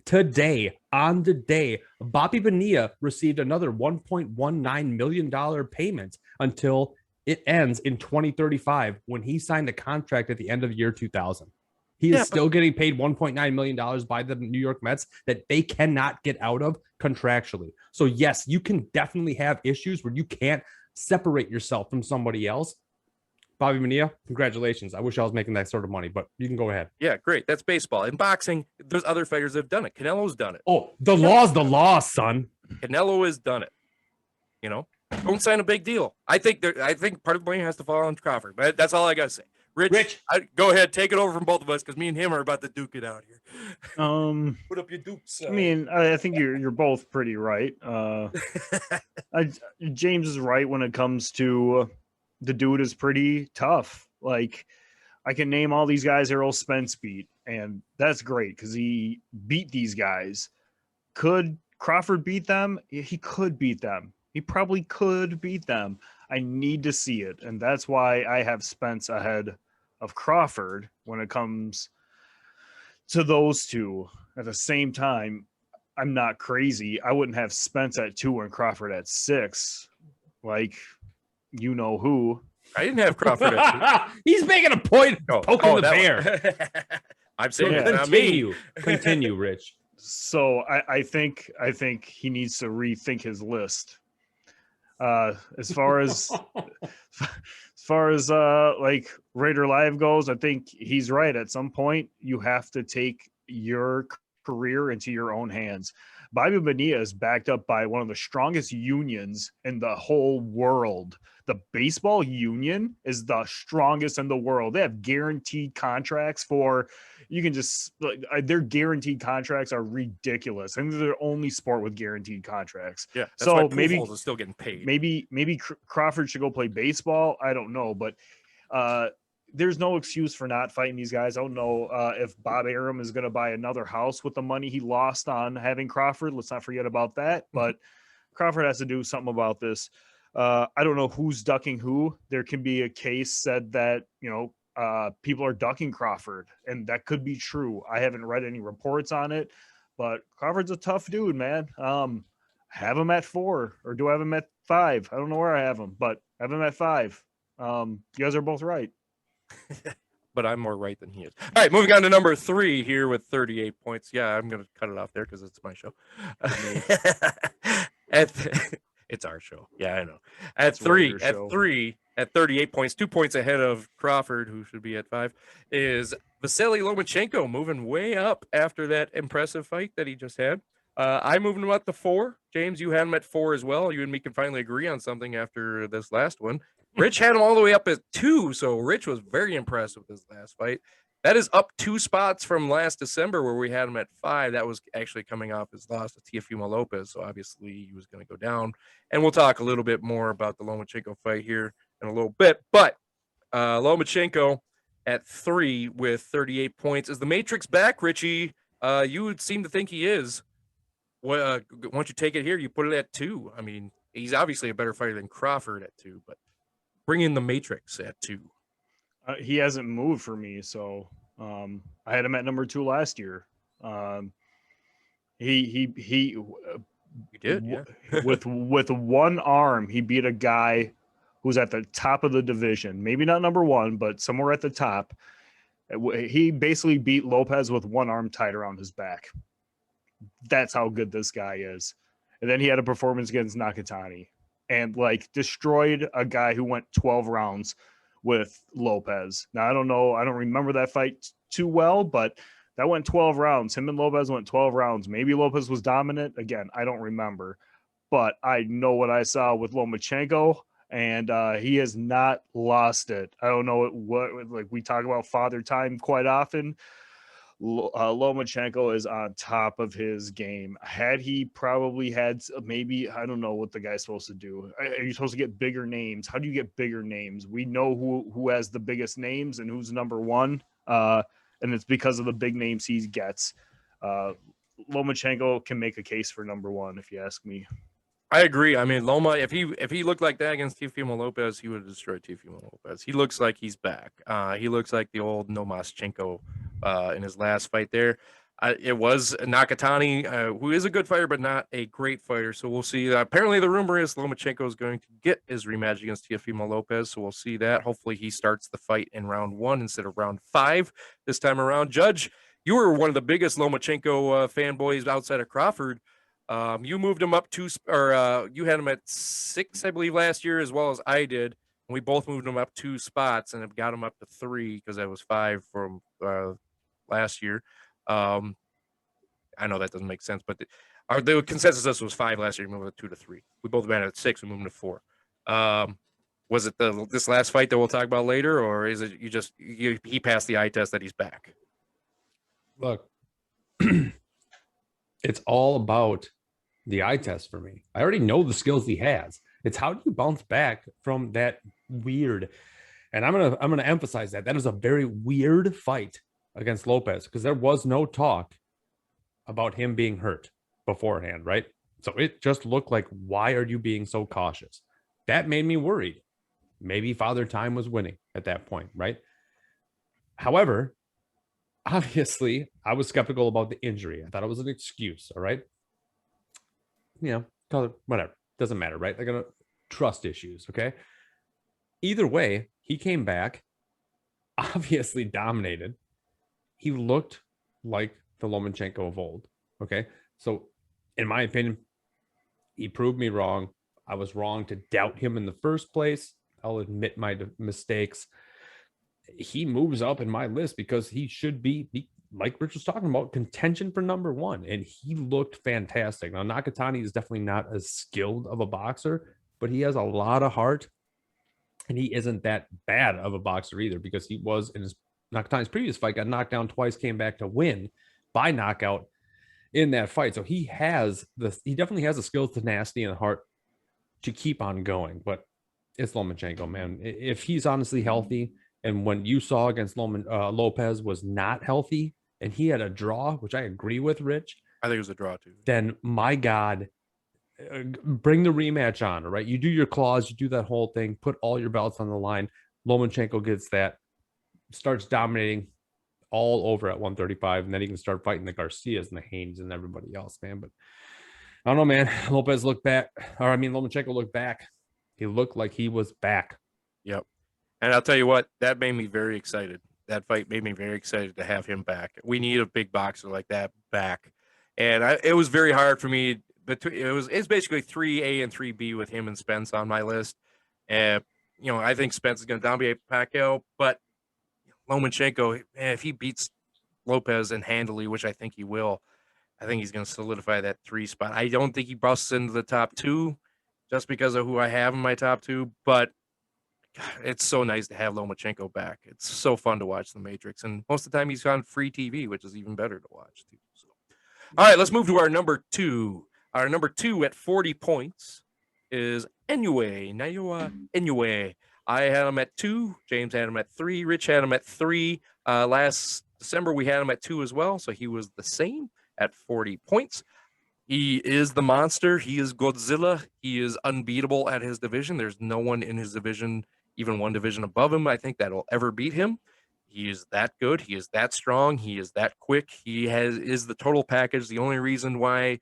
today, on the day, Bobby Bonilla received another $1.19 million payment until it ends in 2035 when he signed a contract at the end of year 2000. He is still getting paid $1.9 million by the New York Mets that they cannot get out of contractually. So, yes, you can definitely have issues where you can't separate yourself from somebody else. Bobby Bonilla, congratulations. I wish I was making that sort of money, but you can go ahead. Yeah, great. That's baseball. In boxing, there's other fighters that have done it. Canelo's done it. Oh, the law's the law, son. Canelo has done it. You know, don't sign a big deal. I think part of the blame has to fall on Crawford, but that's all I got to say. Rich, go ahead, take it over from both of us because me and him are about to duke it out here. Put up your dukes. I mean, I think you're both pretty right. James is right when it comes to the dude is pretty tough. Like, I can name all these guys Errol Spence beat, and that's great because he beat these guys. Could Crawford beat them? He could beat them. He probably could beat them. I need to see it, and that's why I have Spence ahead of Crawford when it comes to those two. At the same time, I'm not crazy. I wouldn't have Spence at 2 and Crawford at 6. Like, you know who. I didn't have Crawford at 2. He's making a point of poking the bear. I'm saying Continue, Rich. So I think he needs to rethink his list. As far as like Raider Live goes, I think he's right. At some point, you have to take your career into your own hands. Bobby Bonilla is backed up by one of the strongest unions in the whole world. The baseball union is the strongest in the world. They have guaranteed contracts for, you can just, like, their guaranteed contracts are ridiculous. I think they're the only sport with guaranteed contracts. Yeah. That's so why maybe is still getting paid. Maybe Crawford should go play baseball. I don't know, but There's no excuse for not fighting these guys. I don't know if Bob Arum is going to buy another house with the money he lost on having Crawford. Let's not forget about that. But Crawford has to do something about this. I don't know who's ducking who. There can be a case said that, people are ducking Crawford, and that could be true. I haven't read any reports on it, but Crawford's a tough dude, man. Have him at 4, or do I have him at 5? I don't know where I have him, but I have him at 5. You guys are both right. But I'm more right than he is. All right, moving on to number 3 here with 38 points. Yeah, I'm going to cut it off there because it's my show. It's our show. Yeah, I know. At 38 points, 2 points ahead of Crawford, who should be at 5, is Vasyl Lomachenko, moving way up after that impressive fight that he just had. I moved him up to 4. James, you had him at 4 as well. You and me can finally agree on something after this last one. Rich had him all the way up at 2, so Rich was very impressed with his last fight. That is up 2 spots from last December where we had him at 5. That was actually coming off his loss to Teofimo Lopez, so obviously he was going to go down. And we'll talk a little bit more about the Lomachenko fight here in a little bit. But Lomachenko at 3 with 38 points. Is the Matrix back, Richie? You would seem to think he is. Well, once you take it here, you put it at 2. I mean, he's obviously a better fighter than Crawford at 2, but bring in the Matrix at 2. He hasn't moved for me, so I had him at number 2 last year. He did, yeah. with one arm, he beat a guy who's at the top of the division. Maybe not number 1, but somewhere at the top. He basically beat Lopez with one arm tied around his back. That's how good this guy is. And then he had a performance against Nakatani and destroyed a guy who went 12 rounds with Lopez. Now, I don't know. I don't remember that fight too well, but that went 12 rounds. Him and Lopez went 12 rounds. Maybe Lopez was dominant. Again, I don't remember. But I know what I saw with Lomachenko, and he has not lost it. I don't know what we talk about Father Time quite often. Lomachenko is on top of his game. Had he probably had maybe, I don't know what the guy's supposed to do. Are you supposed to get bigger names? How do you get bigger names? We know who has the biggest names and who's number 1. And it's because of the big names he gets. Lomachenko can make a case for number 1, if you ask me. I agree. I mean, Loma, if he looked like that against Teofimo Lopez, he would have destroyed Teofimo Lopez. He looks like he's back. He looks like the old Lomachenko in his last fight there. It was Nakatani, who is a good fighter, but not a great fighter. So we'll see. Apparently, the rumor is Lomachenko is going to get his rematch against Teofimo Lopez. So we'll see that. Hopefully, he starts the fight in round 1 instead of round 5 this time around. Judge, you were one of the biggest Lomachenko fanboys outside of Crawford. You moved him up you had him at 6, I believe, last year, as well as I did. And we both moved him up 2 spots and have got him up to 3 because I was 5 from last year. I know that doesn't make sense, but the consensus was 5 last year. We moved it 2 to 3. We both ran at 6. We moved him to 4. Was it this last fight that we'll talk about later, or is it he passed the eye test that he's back? Look, it's all about the eye test for me. I already know the skills he has. It's how do you bounce back from that weird, and I'm gonna emphasize that is a very weird fight against Lopez, because there was no talk about him being hurt beforehand, right? So it just looked like, why are you being so cautious? That made me worried. Maybe Father Time was winning at that point, right? However, obviously, I was skeptical about the injury. I thought it was an excuse, all right? Call it whatever. Doesn't matter, right? They're going to trust issues, okay? Either way, he came back, obviously dominated. He looked like the Lomachenko of old, okay? So, in my opinion, he proved me wrong. I was wrong to doubt him in the first place. I'll admit my mistakes. He moves up in my list because he should be, like Rich was talking about, contention for number 1. And he looked fantastic. Now, Nakatani is definitely not as skilled of a boxer, but he has a lot of heart. And he isn't that bad of a boxer either, because he was in Nakatani's previous fight, got knocked down twice, came back to win by knockout in that fight. So he definitely has the skills, tenacity, and heart to keep on going. But it's Lomachenko, man. If he's honestly healthy And when you saw against Lopez was not healthy and he had a draw, which I agree with, Rich, I think it was a draw too. then my God, bring the rematch on, right? You do your claws, you do that whole thing, put all your belts on the line. Lomachenko gets that, starts dominating all over at 135, and then he can start fighting the Garcias and the Haynes and everybody else, man. But I don't know, man. Lomachenko looked back. He looked like he was back. Yep. And I'll tell you what, that made me very excited. That fight made me very excited to have him back. We need a big boxer like that back. And it was very hard for me. It's basically 3A and 3B with him and Spence on my list. And, I think Spence is going to dominate Pacquiao, but Lomachenko, if he beats Lopez and handily, which I think he will, I think he's going to solidify that 3 spot. I don't think he busts into the top 2 just because of who I have in my top 2, but God, it's so nice to have Lomachenko back. It's so fun to watch The Matrix, and most of the time he's on free TV, which is even better to watch too. So, all right, let's move to our number 2. Our number 2 at 40 points is Nayoa Inoue. I had him at 2. James had him at 3. Rich had him at 3. Last December we had him at 2 as well, so he was the same at 40 points. He is the monster. He is Godzilla. He is unbeatable at his division. There's no one in his division, even one division above him, I think, that'll ever beat him. He is that good. He is that strong. He is that quick. He is the total package. The only reason why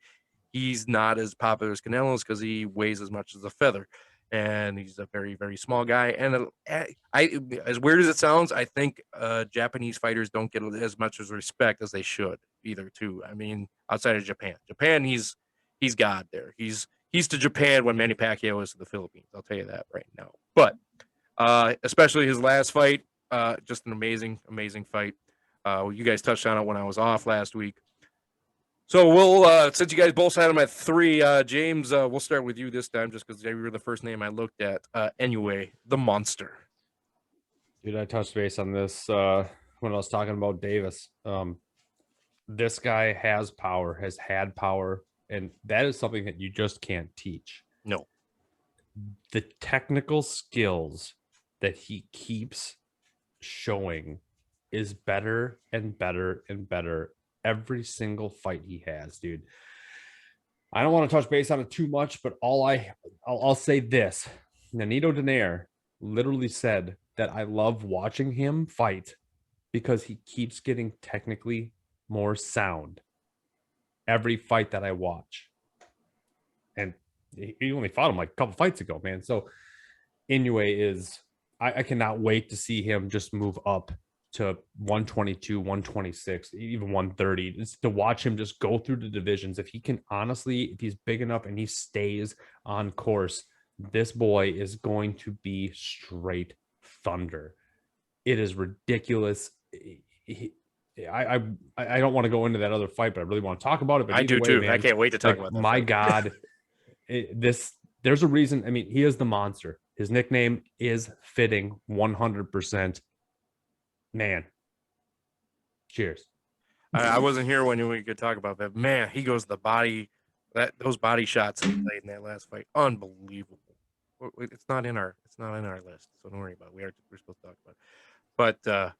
he's not as popular as Canelo is because he weighs as much as a feather. And he's a very, very small guy. And as weird as it sounds, I think Japanese fighters don't get as much as respect as they should either, too. I mean, outside of Japan. Japan, he's God there. He's to Japan when Manny Pacquiao is to the Philippines. I'll tell you that right now. But especially his last fight, just an amazing, amazing fight. You guys touched on it when I was off last week. So we'll, since you guys both had him at 3, James, we'll start with you this time just because you were the first name I looked at. Anyway, the monster. Dude, I touched base on this when I was talking about Davis. This guy has power, has had power, and that is something that you just can't teach. No. The technical skills that he keeps showing is better and better and better every single fight he has, dude. I don't want to touch base on it too much, but I'll say this. Nonito Donaire literally said that I love watching him fight because he keeps getting technically more sound every fight that I watch. And he only fought him like a couple fights ago, man. So Inoue is, I cannot wait to see him just move up to 122, 126, even 130. It's to watch him just go through the divisions. If he can honestly, if he's big enough and he stays on course, this boy is going to be straight thunder. It is ridiculous. I don't want to go into that other fight, but I really want to talk about it. But I do too. Man, I can't wait to talk about that. My God, there's a reason. I mean, he is the monster. His nickname is fitting 100%. Man, cheers. I wasn't here when we could talk about that. Man, he goes the body, those body shots he played in that last fight, unbelievable. It's not in our list, so don't worry about it. We're supposed to talk about it, but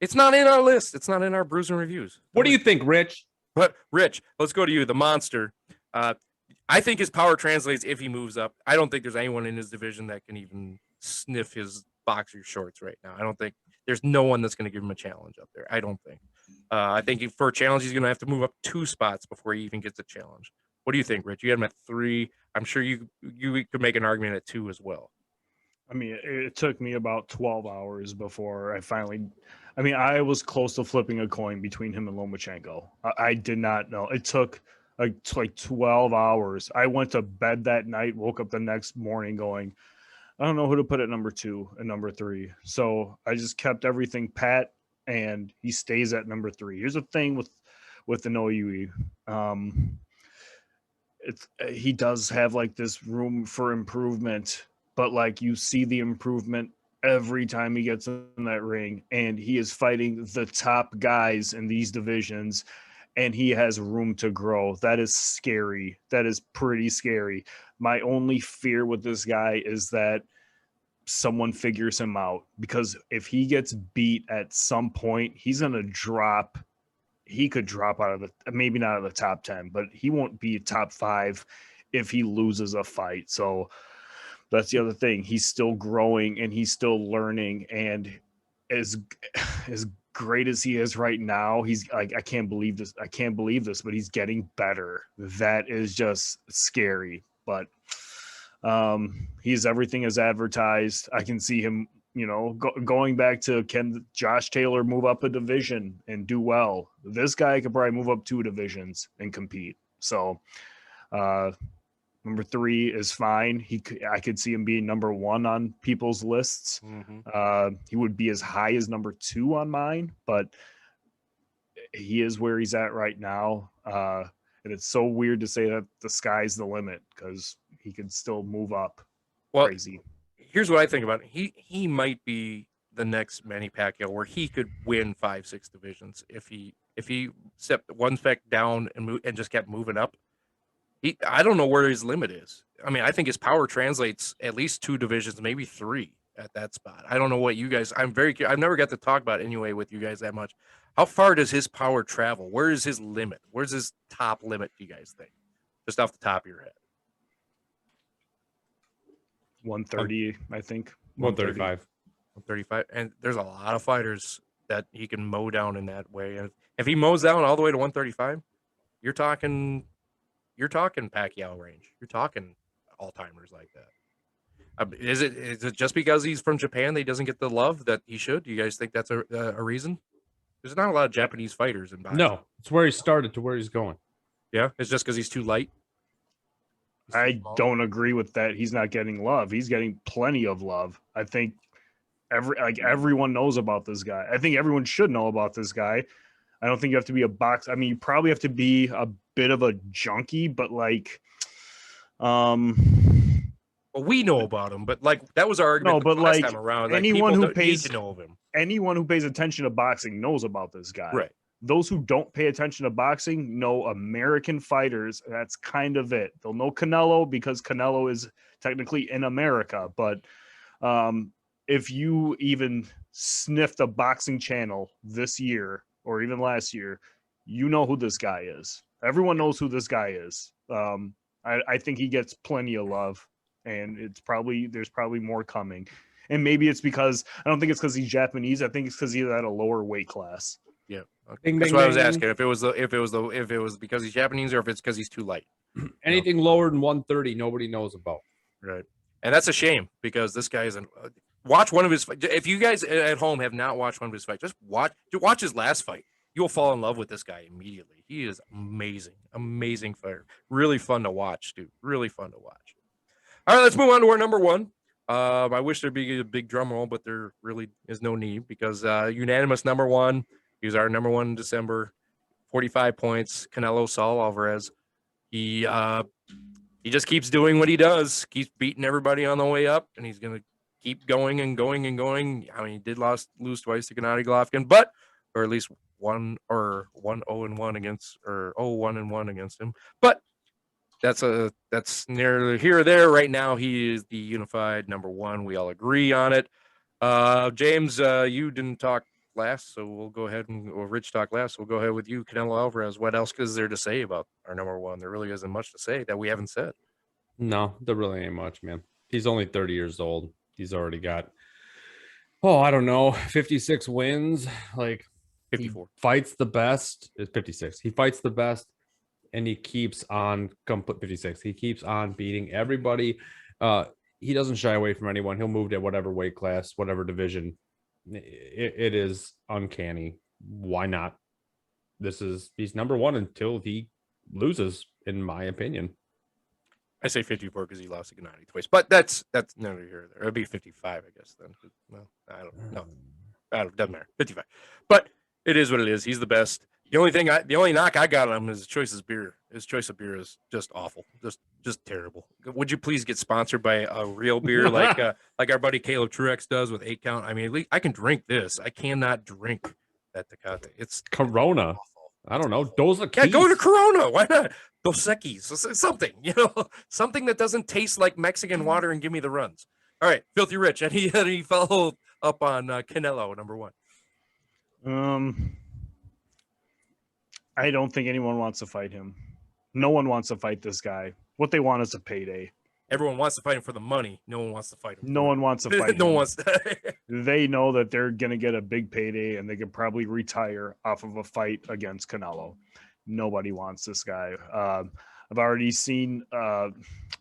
it's not in our list. It's not in our Brews and Reviews. What do you think, Rich? But Rich, let's go to you, the monster. I think his power translates if he moves up. I don't think there's anyone in his division that can even sniff his boxer shorts right now. I don't think there's no one that's going to give him a challenge up there. I don't think. I think for a challenge, he's going to have to move up 2 spots before he even gets a challenge. What do you think, Rich? You had him at 3. I'm sure you could make an argument at 2 as well. I mean, it took me about 12 hours before I was close to flipping a coin between him and Lomachenko. I did not know. It took like 12 hours. I went to bed that night, woke up the next morning going, I don't know who to put at number 2 and number 3. So I just kept everything pat, and he stays at number 3. Here's the thing with the Inoue. He does have like this room for improvement, but like you see the improvement every time he gets in that ring, and he is fighting the top guys in these divisions, and he has room to grow. That is scary. That is pretty scary. My only fear with this guy is that someone figures him out, because if he gets beat at some point, he's going to drop. He could drop out of maybe not out of the top 10, but he won't be top 5 if he loses a fight. So that's the other thing. He's still growing and he's still learning. And as great as he is right now, he's like, I can't believe this, but he's getting better. That is just scary. But he's everything as advertised. I can see him, going back to, can Josh Taylor move up a division and do well? This guy could probably move up 2 divisions and compete. So number 3 is fine. I could see him being number 1 on people's lists. He would be as high as number 2 on mine, but he is where he's at right now. And it's so weird to say that the sky's the limit, because he could still move up. Well, crazy. Here's what I think about it. He might be the next Manny Pacquiao, where he could win 5-6 divisions if he stepped one spec down and just kept moving up. I don't know where his limit is. I mean, I think his power translates at least 2 divisions, maybe 3 at that spot. I don't know what you guys. I've never got to talk about Inoue with you guys that much. How far does his power travel? Where is his limit? Where's his top limit, do you guys think? Just off the top of your head. 130, I think. 135. 135. And there's a lot of fighters that he can mow down in that way. And if he mows down all the way to 135, you're talking Pacquiao range. You're talking all-timers like that. Is it just because he's from Japan that he doesn't get the love that he should? Do you guys think that's a reason? There's not a lot of Japanese fighters in boxing. No, it's where he started to where he's going. Yeah, it's just because he's too light. I don't agree with that. He's not getting love. He's getting plenty of love. I think everyone knows about this guy. I think everyone should know about this guy. I don't think you have to be a box. I mean, you probably have to be a bit of a junkie, but well, we know about him, but that was our argument last time around. Anyone who pays to know of him. Anyone who pays attention to boxing knows about this guy. Right. Those who don't pay attention to boxing know American fighters. That's kind of it. They'll know Canelo because Canelo is technically in America. But if you even sniffed a boxing channel this year or even last year, you know who this guy is. Everyone knows who this guy is. I think he gets plenty of love, and there's probably more coming. And maybe it's because I don't think it's because he's Japanese. I think it's because he's at a lower weight class. Yeah, that's what I was asking. If it was because he's Japanese or if it's because he's too light. Anything lower than 130, nobody knows about. Right, and that's a shame because this guy isn't. Watch one of his. If you guys at home have not watched one of his fights, just watch his last fight. You'll fall in love with this guy immediately. He is amazing fighter. Really fun to watch, dude. Really fun to watch. All right, let's move on to our number 1. I wish there'd be a big drum roll, but there really is no need because unanimous number 1. He was our number 1 in December, 45 points. Canelo Alvarez. He just keeps doing what he does, keeps beating everybody on the way up, and he's gonna keep going and going and going. I mean, he did lose twice to Gennady Golovkin, or at least 1-0-1 against, or 0-1-1 against him. But that's near here or there. Right now, he is the unified number 1. We all agree on it. James, you didn't talk last, so we'll go ahead or Rich talk last. So we'll go ahead with you, Canelo Alvarez. What else is there to say about our number 1? There really isn't much to say that we haven't said. No, there really ain't much, man. He's only 30 years old. He's already got, I don't know, 56 wins. 54. Fights the best. It's 56. He fights the best, and he keeps on 56. He keeps on beating everybody. He doesn't shy away from anyone. He'll move to whatever weight class, whatever division. It is uncanny. Why not? He's number 1 until he loses, in my opinion. I say 54 because he lost to Gennady twice, but that's never here or there. It'd be 55, I guess. Then, well, I don't know. Doesn't matter. 55, but it is what it is. He's the best. The only knock I got on him is his choice of beer. His choice of beer is just awful, just terrible. Would you please get sponsored by a real beer like our buddy Caleb Truex does with 8 Count? I mean, at least I can drink this. I cannot drink that Tecate. It's Corona. Awful. I don't know. Dos Equis. Yeah, go to Corona. Why not? Dos Equis. Something, something that doesn't taste like Mexican water and give me the runs. All right, Filthy Rich. Any follow up on Canelo number 1? I don't think anyone wants to fight him. No one wants to fight this guy. What they want is a payday. Everyone wants to fight him for the money. No one wants to fight him. No one wants to fight no him. one wants to. They know that they're gonna get a big payday and they could probably retire off of a fight against Canelo. Nobody wants this guy. I've already seen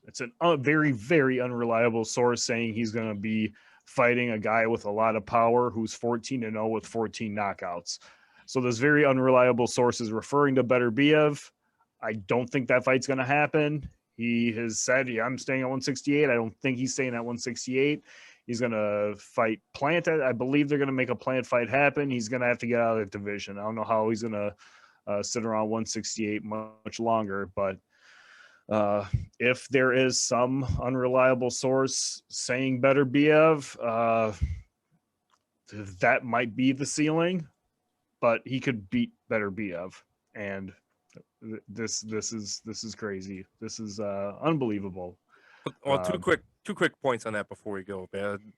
it's a very, very unreliable source saying he's gonna be fighting a guy with a lot of power who's 14-0 with 14 knockouts. So this very unreliable source is referring to Beterbiev. I don't think that fight's going to happen. He has said, yeah, I'm staying at 168. I don't think he's staying at 168. He's going to fight Plant. I believe they're going to make a Plant fight happen. He's going to have to get out of that division. I don't know how he's going to sit around 168 much longer, but if there is some unreliable source saying Beterbiev, that might be the ceiling, but he could beat Beterbiev, and this is crazy. This is unbelievable. Well, two quick points on that before we go, man.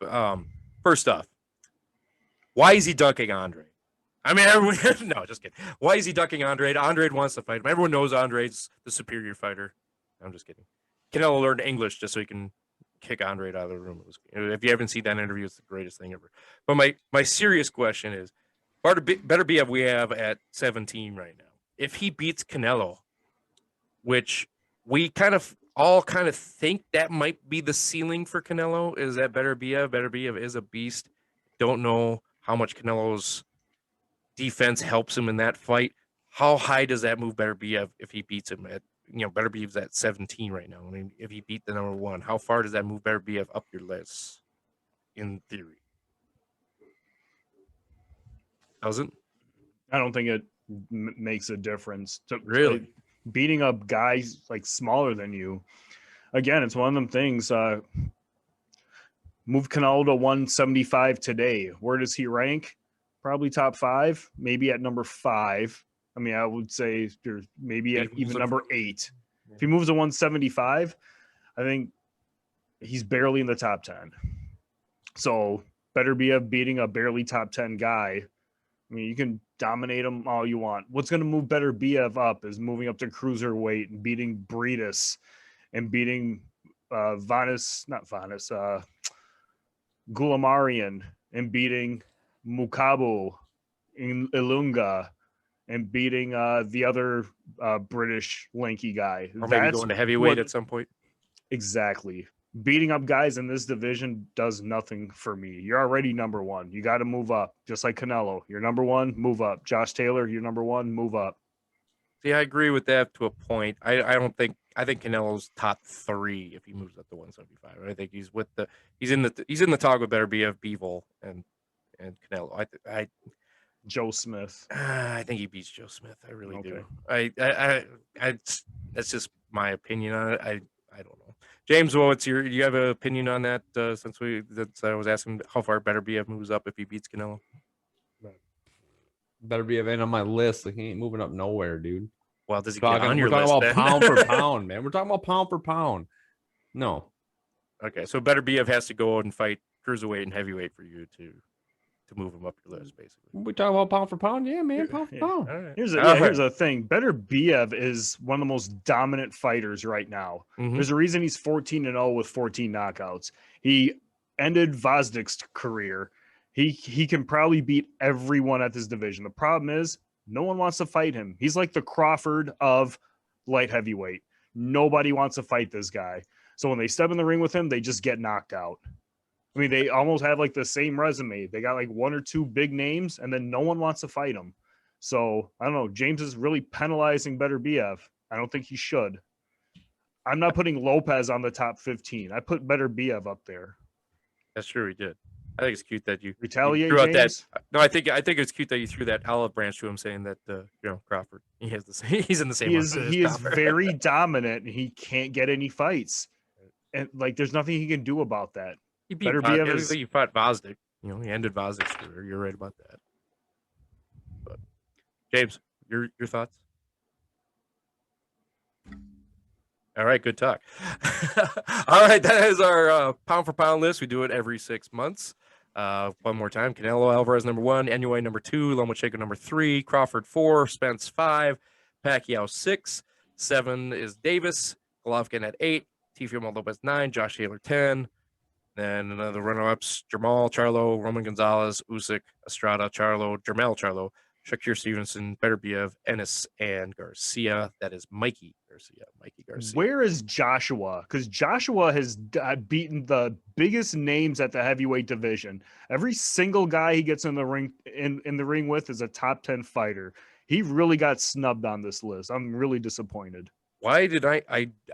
First off, why is he dunking Andre? I mean, everyone. No, just kidding. Why is he dunking Andre? Andre wants to fight him. Everyone knows Andre's the superior fighter. I'm just kidding. Canelo learned English just so he can kick Andre out of the room. If you haven't seen that interview, it's the greatest thing ever. But my serious question is, Beterbiev we have at 17 right now. If he beats Canelo, which we all think that might be the ceiling for Canelo, is that Beterbiev. Beterbiev is a beast. Don't know how much Canelo's defense helps him in that fight. How high does that move Beterbiev if he beats him at, Beterbiev's at 17 right now. I mean, if he beat the number 1, how far does that move Beterbiev up your list in theory? Doesn't? I don't think it makes a difference. Really? Beating up guys like smaller than you. Again, it's one of them things. Move Canelo to 175 today. Where does he rank? Probably top 5, maybe at number 5. I mean, I would say there's maybe at even number 8. If he moves to 175, I think he's barely in the top 10. So Beterbiev beating a barely top 10 guy. I mean, you can dominate him all you want. What's going to move Beterbiev up is moving up to cruiserweight and beating Breedis and beating Gulamarian and beating Mukabu in Ilunga and beating the other British lanky guy. Or maybe going to heavyweight at some point. Exactly. Beating up guys in this division does nothing for me. You're already number 1. You got to move up, just like Canelo. You're number 1, move up. Josh Taylor, you're number 1, move up. See, I agree with that to a point. I think Canelo's top 3 if he moves up to 175. I think he's in the talk with Beterbiev, Bivol, and Canelo. Joe Smith. I think he beats Joe Smith. I really do. I that's just my opinion on it. I don't know. James, do you have an opinion on that? Since I was asking how far Beterbiev moves up if he beats Canelo. Beterbiev ain't on my list. Like, he ain't moving up nowhere, dude. Well, does he get on your list? We're talking then? about pound for pound, man. We're talking about pound for pound. No. Okay, so Beterbiev has to go and fight cruiserweight and heavyweight for you to move him up your list, basically. We talk about pound for pound, yeah, man, pound for pound. All right. Here's the thing. Beterbiev is one of the most dominant fighters right now. Mm-hmm. There's a reason he's 14-0 with 14 knockouts. He ended Vozdik's career. He can probably beat everyone at this division. The problem is no one wants to fight him. He's like the Crawford of light heavyweight. Nobody wants to fight this guy. So when they step in the ring with him, they just get knocked out. I mean, they almost have like the same resume. They got like 1 or 2 big names, and then no one wants to fight him. So I don't know. James is really penalizing Beterbiev. I don't think he should. I'm not putting Lopez on the top 15. I put Beterbiev up there. That's true. He did. I think it's cute that you retaliate. You threw out James? that. No, I think it's cute that you threw that olive branch to him, saying that Crawford. He's in the same. He is very dominant. And he can't get any fights, and like there's nothing he can do about that. He fought Vosdick. He ended Vozdik's career. You're right about that. But James, your thoughts? All right, good talk. All right, that is our pound for pound list. We do it every 6 months. One more time: Canelo Alvarez number 1, Inoue number 2, Lomachenko number 3, Crawford 4, Spence 5, Pacquiao 6, 7 is Davis, Golovkin at 8, Teofimo Lopez 9, Josh Taylor 10. Then another runner-ups: Jamal Charlo, Roman Gonzalez, Usyk, Estrada, Charlo, Jermell Charlo, Shakir Stevenson, Beterbiev, Ennis, and Garcia. That is Mikey Garcia. Where is Joshua? Because Joshua has beaten the biggest names at the heavyweight division. Every single guy he gets in the ring in the ring with is a top 10 fighter. He really got snubbed on this list. I'm really disappointed. Why did I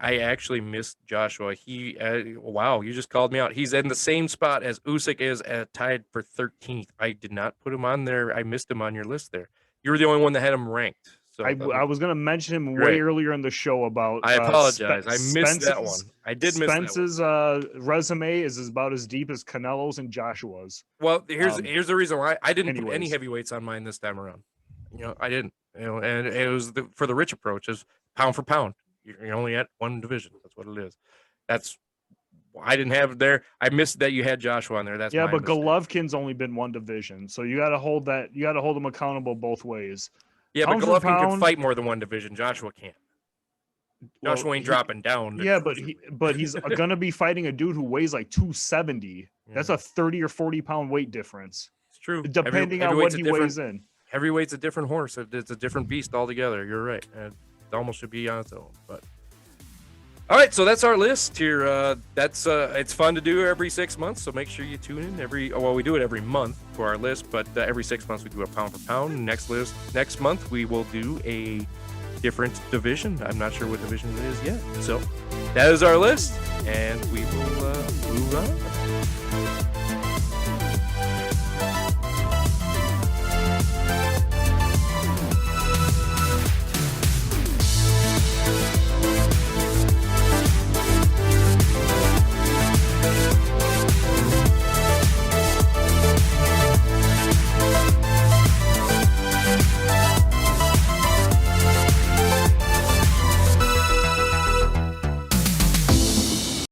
actually missed Joshua? He wow, you just called me out. He's in the same spot as Usyk is tied for 13th. I did not put him on there. I missed him on your list there. You were the only one that had him ranked. So I was going to mention him Great. way earlier in the show about. I apologize. I missed that one. I did miss Spence's that one. resume is about as deep as Canelo's and Joshua's. Well, here's the reason why I didn't put any anyways. heavyweights on mine this time around. I didn't. And it was for the rich approach is pound for pound. You're only at one division. That's what it is. I didn't have it there. I missed that you had Joshua on there. That's Yeah, my but mistake. Golovkin's only been one division, so you got to hold that. You got to hold him accountable both ways. Yeah, pound but for Golovkin can pound- fight more than one division. Joshua can't. Joshua Well, ain't dropping down. Yeah, but he's gonna be fighting a dude who weighs like 270. That's a 30 or 40 pound weight difference, It's true. depending on what he weighs in. Heavyweight's a different horse. It's a different beast altogether. You're right. It almost should be on its own. But all right, so that's our list here. That's it's fun to do every 6 months. So make sure you tune in we do it every month for our list, but every 6 months we do a pound for pound. Next month we will do a different division. I'm not sure what division it is yet. So that is our list, and we will move on.